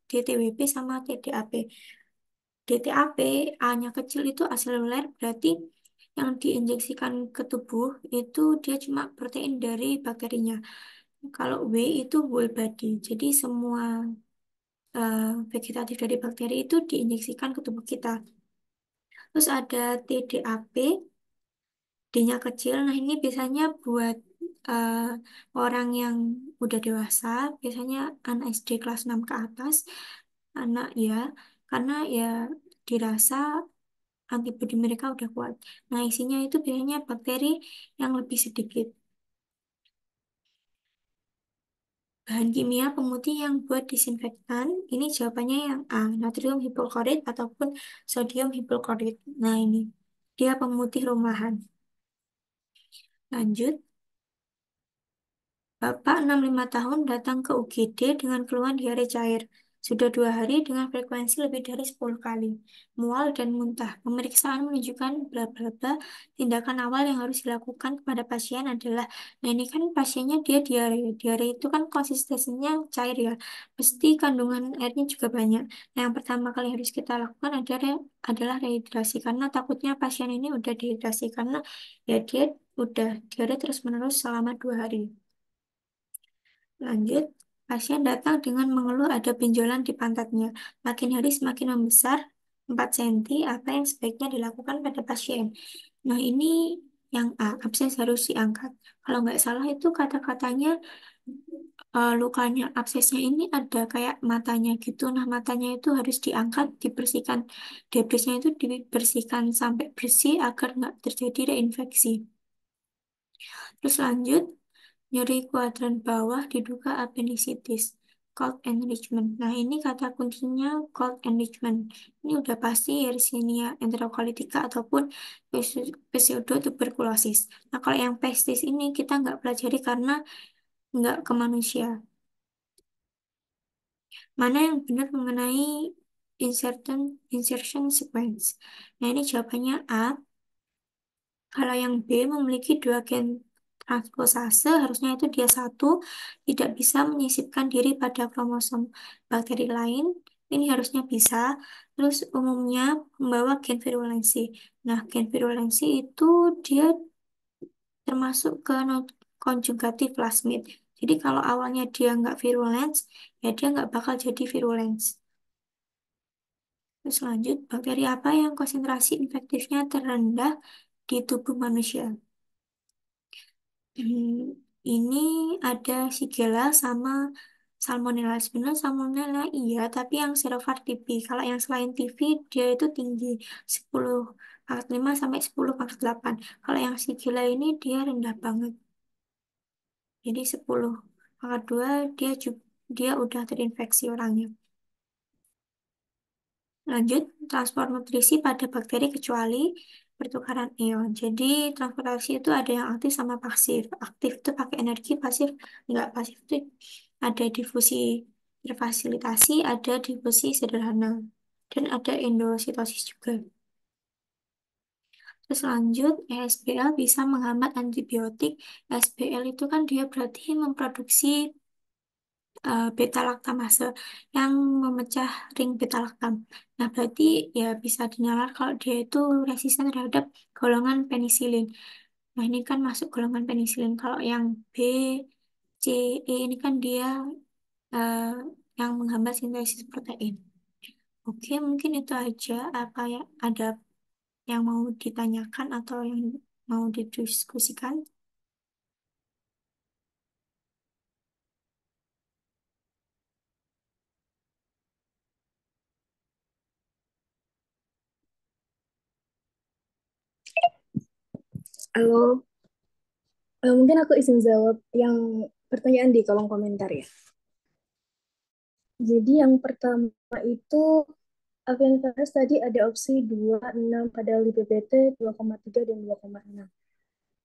DTWP, sama TDAP. DTAP, A-nya kecil itu aseluler, berarti yang diinjeksikan ke tubuh itu dia cuma protein dari bakterinya. Kalau W itu whole body, jadi semua vegetatif dari bakteri itu diinjeksikan ke tubuh kita. Terus ada TDAP, D-nya kecil. Nah, ini biasanya buat eh, orang yang udah dewasa, biasanya anak SD kelas 6 ke atas, anak ya, karena ya dirasa antibodi mereka udah kuat. Nah, isinya itu biasanya bakteri yang lebih sedikit. Bahan kimia pemutih yang buat disinfektan, ini jawabannya yang A, natrium hipoklorit ataupun sodium hipoklorit. Nah ini, dia pemutih rumahan. Lanjut, Bapak 65 tahun datang ke UGD dengan keluhan diare cair. Sudah 2 hari dengan frekuensi lebih dari 10 kali. Mual dan muntah. Pemeriksaan menunjukkan bla bla bla. Tindakan awal yang harus dilakukan kepada pasien adalah, nah ini kan pasiennya dia diare. Diare itu kan konsistensinya cair ya. Pasti kandungan airnya juga banyak. Nah, yang pertama kali harus kita lakukan adalah rehidrasi. Karena takutnya pasien ini udah dehidrasi. Karena ya dia udah diare terus-menerus selama 2 hari. Lanjut, pasien datang dengan mengeluh ada benjolan di pantatnya. Makin hari semakin membesar, 4 cm, apa yang sebaiknya dilakukan pada pasien? Nah, ini yang A, abses harus diangkat. Kalau nggak salah itu kata-katanya lukanya, absesnya ini ada kayak matanya gitu. Nah, matanya itu harus diangkat, dibersihkan. Debrisnya itu dibersihkan sampai bersih agar nggak terjadi reinfeksi. Terus lanjut, nyeri kuadran bawah diduga apendisitis. Cold enrichment. Nah, ini kata kuncinya cold enrichment. Ini udah pasti Yersinia enterocolitica ataupun pseudotuberculosis. Nah, kalau yang pestis ini kita nggak pelajari karena nggak ke manusia. Mana yang benar mengenai insertion sequence? Nah, ini jawabannya A. Kalau yang B memiliki 2 gen transposase, harusnya itu dia satu, tidak bisa menyisipkan diri pada kromosom bakteri lain. Ini harusnya bisa. Terus umumnya membawa gen virulensi. Nah, gen virulensi itu dia termasuk ke konjugatif plasmid. Jadi kalau awalnya dia nggak virulens, ya dia nggak bakal jadi virulens. Terus lanjut, bakteri apa yang konsentrasi infektifnya terendah di tubuh manusia? Ini ada Shigella sama Salmonella. Sebenarnya Salmonella iya, tapi yang serovar TB. Kalau yang selain TB, dia itu tinggi 10/5 sampai 10/8. Kalau yang Shigella ini dia rendah banget. Jadi 10/2 dia udah terinfeksi orangnya. Lanjut, transport nutrisi pada bakteri kecuali pertukaran ion. Jadi, transportasi itu ada yang aktif sama pasif. Aktif itu pakai energi, pasif enggak. Pasif itu ada difusi terfasilitasi, ada difusi sederhana, dan ada endositosis juga. Terus lanjut, ESBL bisa menghambat antibiotik. ESBL itu kan dia berarti memproduksi beta laktamase yang memecah ring beta laktam. Nah, berarti ya bisa dinalar kalau dia itu resisten terhadap golongan penisilin. Nah, ini kan masuk golongan penisilin. Kalau yang B, C, E ini kan dia eh, yang menghambat sintesis protein. Oke, mungkin itu aja apa ya ada yang mau ditanyakan atau yang mau didiskusikan. Halo, mungkin aku izin jawab yang pertanyaan di kolom komentar ya. Jadi yang pertama itu Avian Fares tadi ada opsi 26, padahal di PPT 2,3 dan 2,6.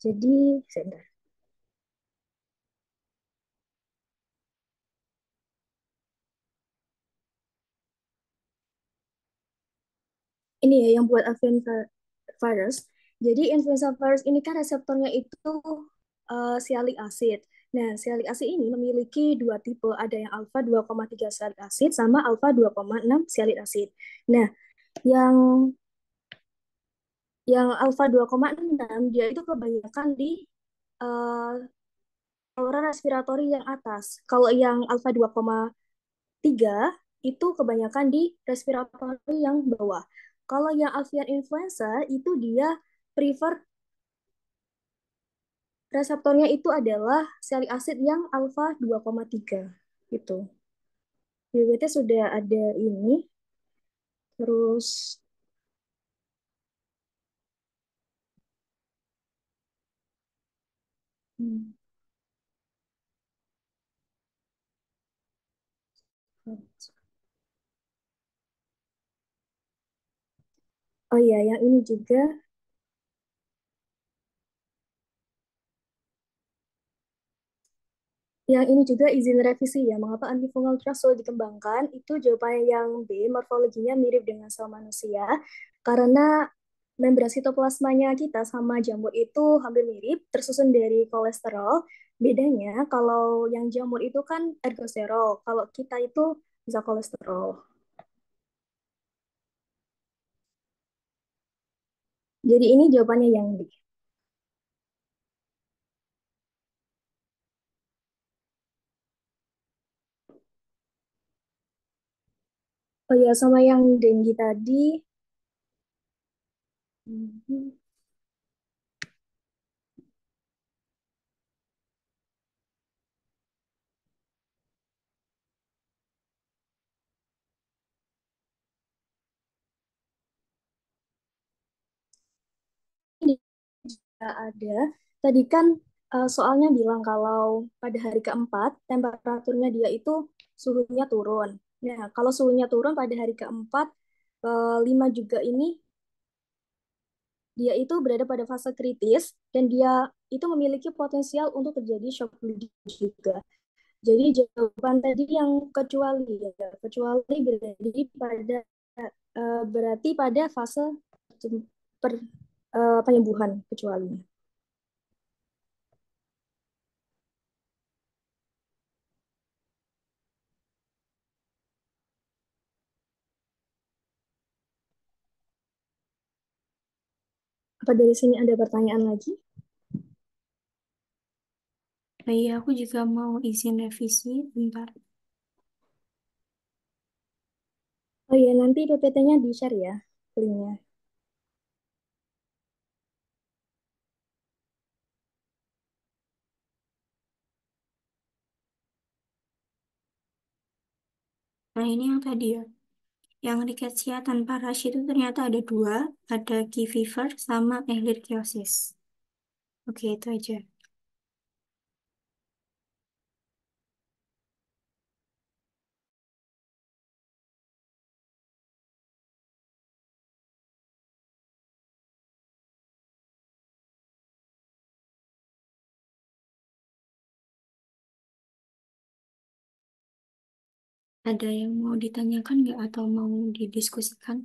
Jadi, sebentar. Ini ya yang buat avian virus. Jadi influenza virus ini kan reseptornya itu sialic acid. Nah, sialic acid ini memiliki 2 tipe, ada yang alpha 2,3 sialic acid sama alpha 2,6 sialic acid. Nah, yang alpha 2,6 dia itu kebanyakan di uh, saluran respiratori yang atas. Kalau yang alpha 2,3 itu kebanyakan di respiratori yang bawah. Kalau yang avian influenza itu dia prefer reseptornya itu adalah sialic acid yang alpha 2,3 gitu. BBT sudah ada ini, terus hmm, Oh iya, yang ini juga izin revisi ya. Mengapa antifungal threshold dikembangkan? Itu jawabannya yang B, morfologinya mirip dengan sel manusia. Karena membran sitoplasmanya kita sama jamur itu hampir mirip, tersusun dari kolesterol. Bedanya kalau yang jamur itu kan ergosterol, kalau kita itu bisa kolesterol. Jadi ini jawabannya yang B. Oh ya, sama yang dengue tadi, mhm, ini juga ada. Tadi kan soalnya bilang kalau pada hari keempat temperaturnya dia itu suhunya turun. Nah, kalau suhunya turun pada hari keempat, lima juga ini dia itu berada pada fase kritis dan dia itu memiliki potensial untuk terjadi shock bleeding juga. Jadi jawaban tadi yang kecuali ya, kecuali berarti pada fase per, penyembuhan kecuali. Apa dari sini ada pertanyaan lagi? Nah, iya, aku juga mau izin revisi bentar. Oh iya, nanti PPT-nya di-share ya, linknya. Nah, ini yang tadi ya. Yang rickettsia tanpa rash itu ternyata ada dua, ada Key fever sama Ehrlichiosis. Oke, itu aja. Ada yang mau ditanyakan nggak atau mau didiskusikan?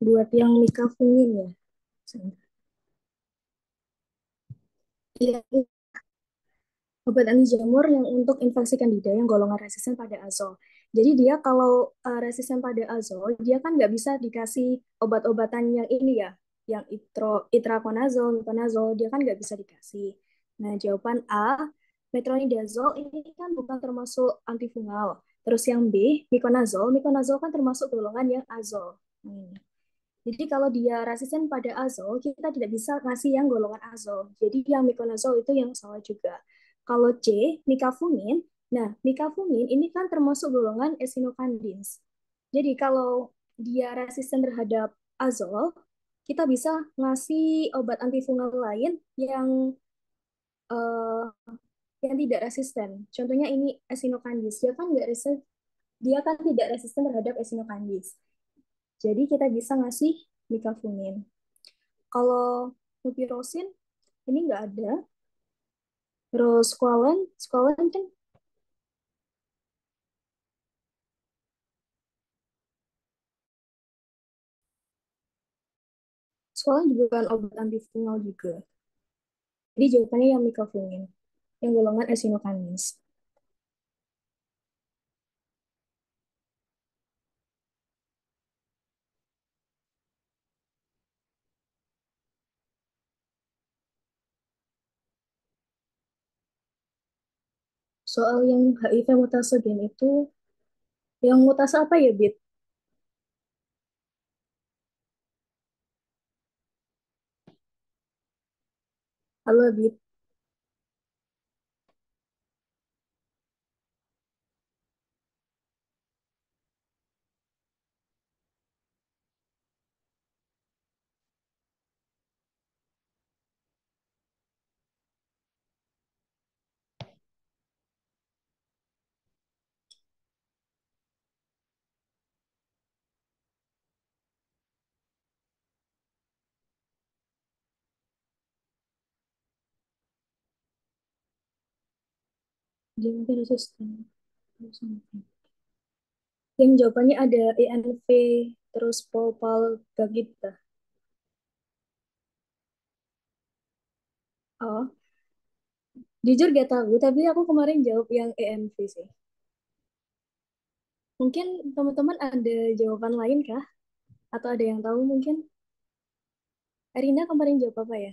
Buat yang nikafungin ya. Iya, obat anti jamur yang untuk infeksi kandida yang golongan resisten pada azol. Jadi dia kalau resisten pada azol, dia kan nggak bisa dikasih obat-obatan yang ini ya, yang itraconazole, miconazole, dia kan nggak bisa dikasih. Nah, jawaban A, metronidazole ini kan bukan termasuk antifungal. Terus yang B, miconazole, miconazole kan termasuk golongan yang azol. Jadi kalau dia resisten pada azol, kita tidak bisa ngasih yang golongan azol. Jadi yang miconazole itu yang salah juga. Kalau C, micafungin, nah micafungin ini kan termasuk golongan esinofandins. Jadi kalau dia resisten terhadap azol, kita bisa ngasih obat antifungal lain uh, yang tidak resisten. Contohnya ini esinokandis, dia kan tidak resisten terhadap esinokandis. Jadi kita bisa ngasih micafungin. Kalau mupirocin ini nggak ada. Terus squalene kan Soalnya juga kan obat antifungal juga. Jadi jawabannya yang micafungin, yang golongan echinocandins. Soal yang HIV mutase gen itu, yang mutase apa ya, Bit? Halo, Bit. Jangan resisten. Yang jawabannya ada INV, terus Popal Gagita. Oh, jujur gak tahu, tapi aku kemarin jawab yang ENV sih. Mungkin teman-teman ada jawaban lain kah? Atau ada yang tahu mungkin? Arina kemarin jawab apa ya?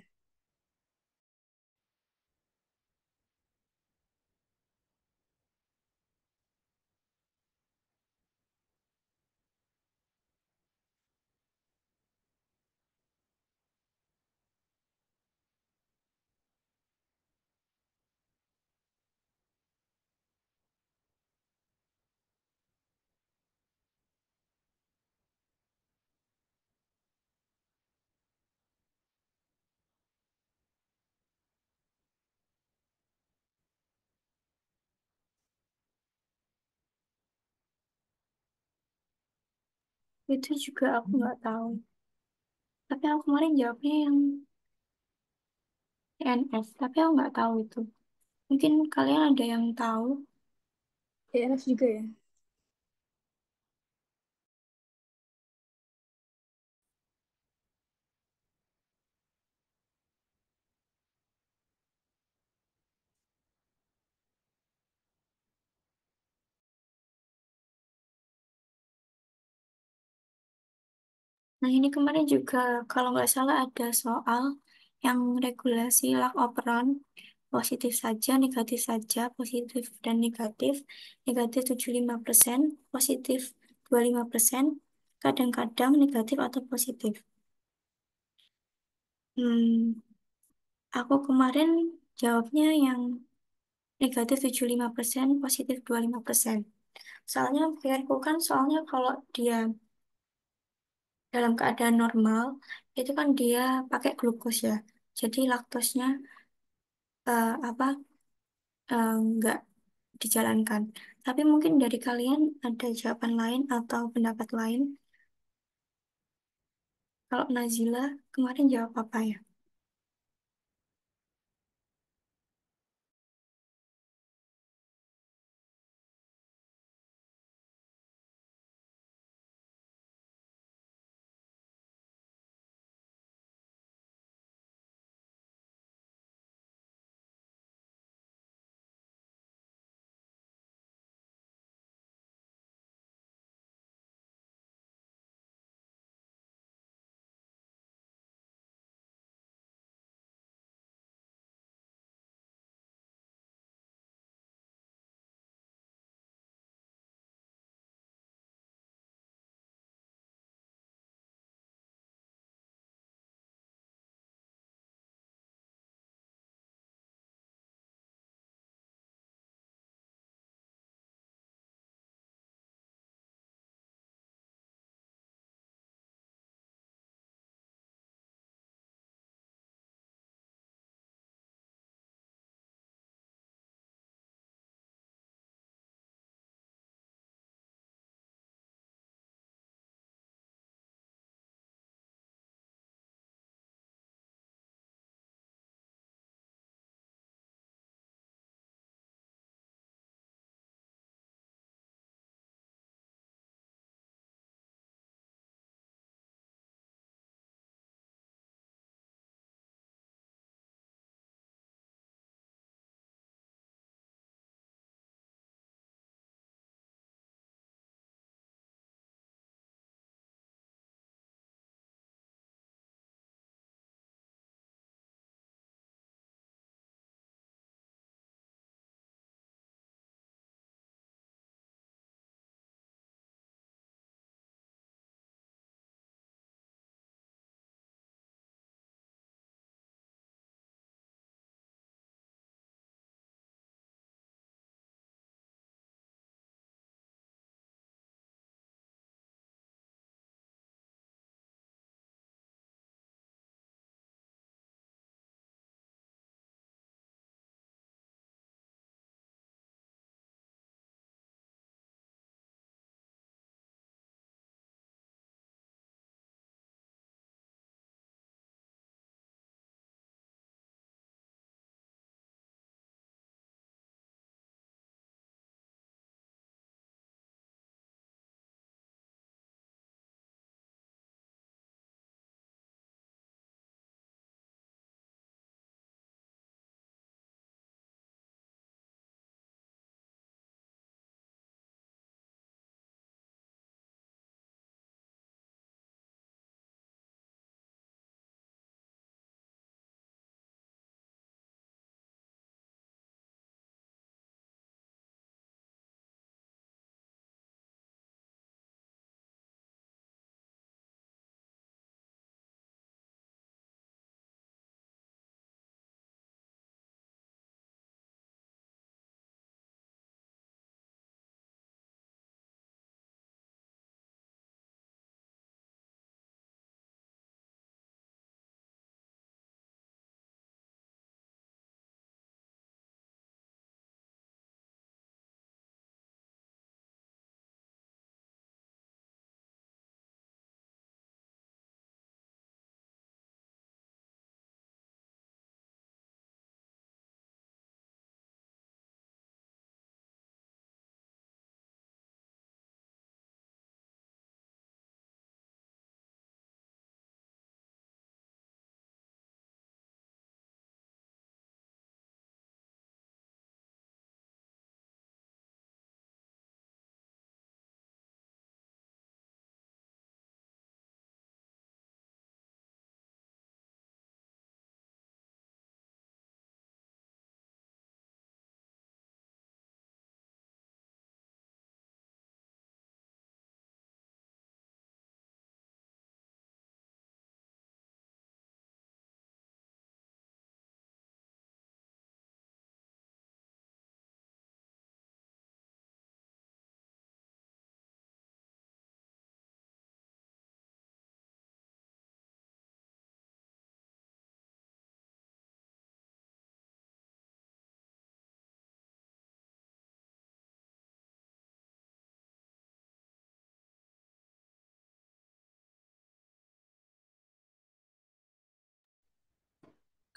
Itu juga aku nggak tahu. Tapi aku kemarin jawabnya yang ENF, tapi aku nggak tahu itu. Mungkin kalian ada yang tahu. ENF juga ya? Nah, ini kemarin juga kalau nggak salah ada soal yang regulasi lack operon, positif saja, negatif saja, positif dan negatif, negatif 75%, positif 25%, kadang-kadang negatif atau positif. Hmm, aku kemarin jawabnya yang negatif 75%, positif 25%. Soalnya pikirku kan soalnya kalau dia dalam keadaan normal, itu kan dia pakai glukos ya. Jadi laktosnya apa nggak dijalankan. Tapi mungkin dari kalian ada jawaban lain atau pendapat lain. Kalau Nazila kemarin jawab apa ya?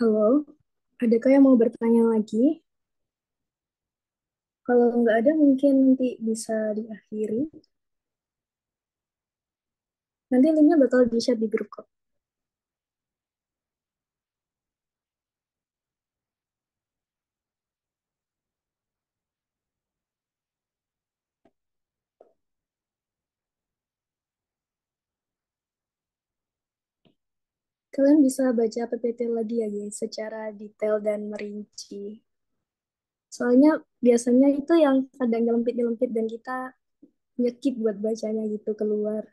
Halo, adakah yang mau bertanya lagi? Kalau nggak ada, mungkin nanti bisa diakhiri. Nanti linknya bakal di-share di grup kok. Kalian bisa baca PPT lagi ya guys, secara detail dan merinci. Soalnya biasanya itu yang kadang nyelempit-nyelempit dan kita nyekip buat bacanya gitu keluar.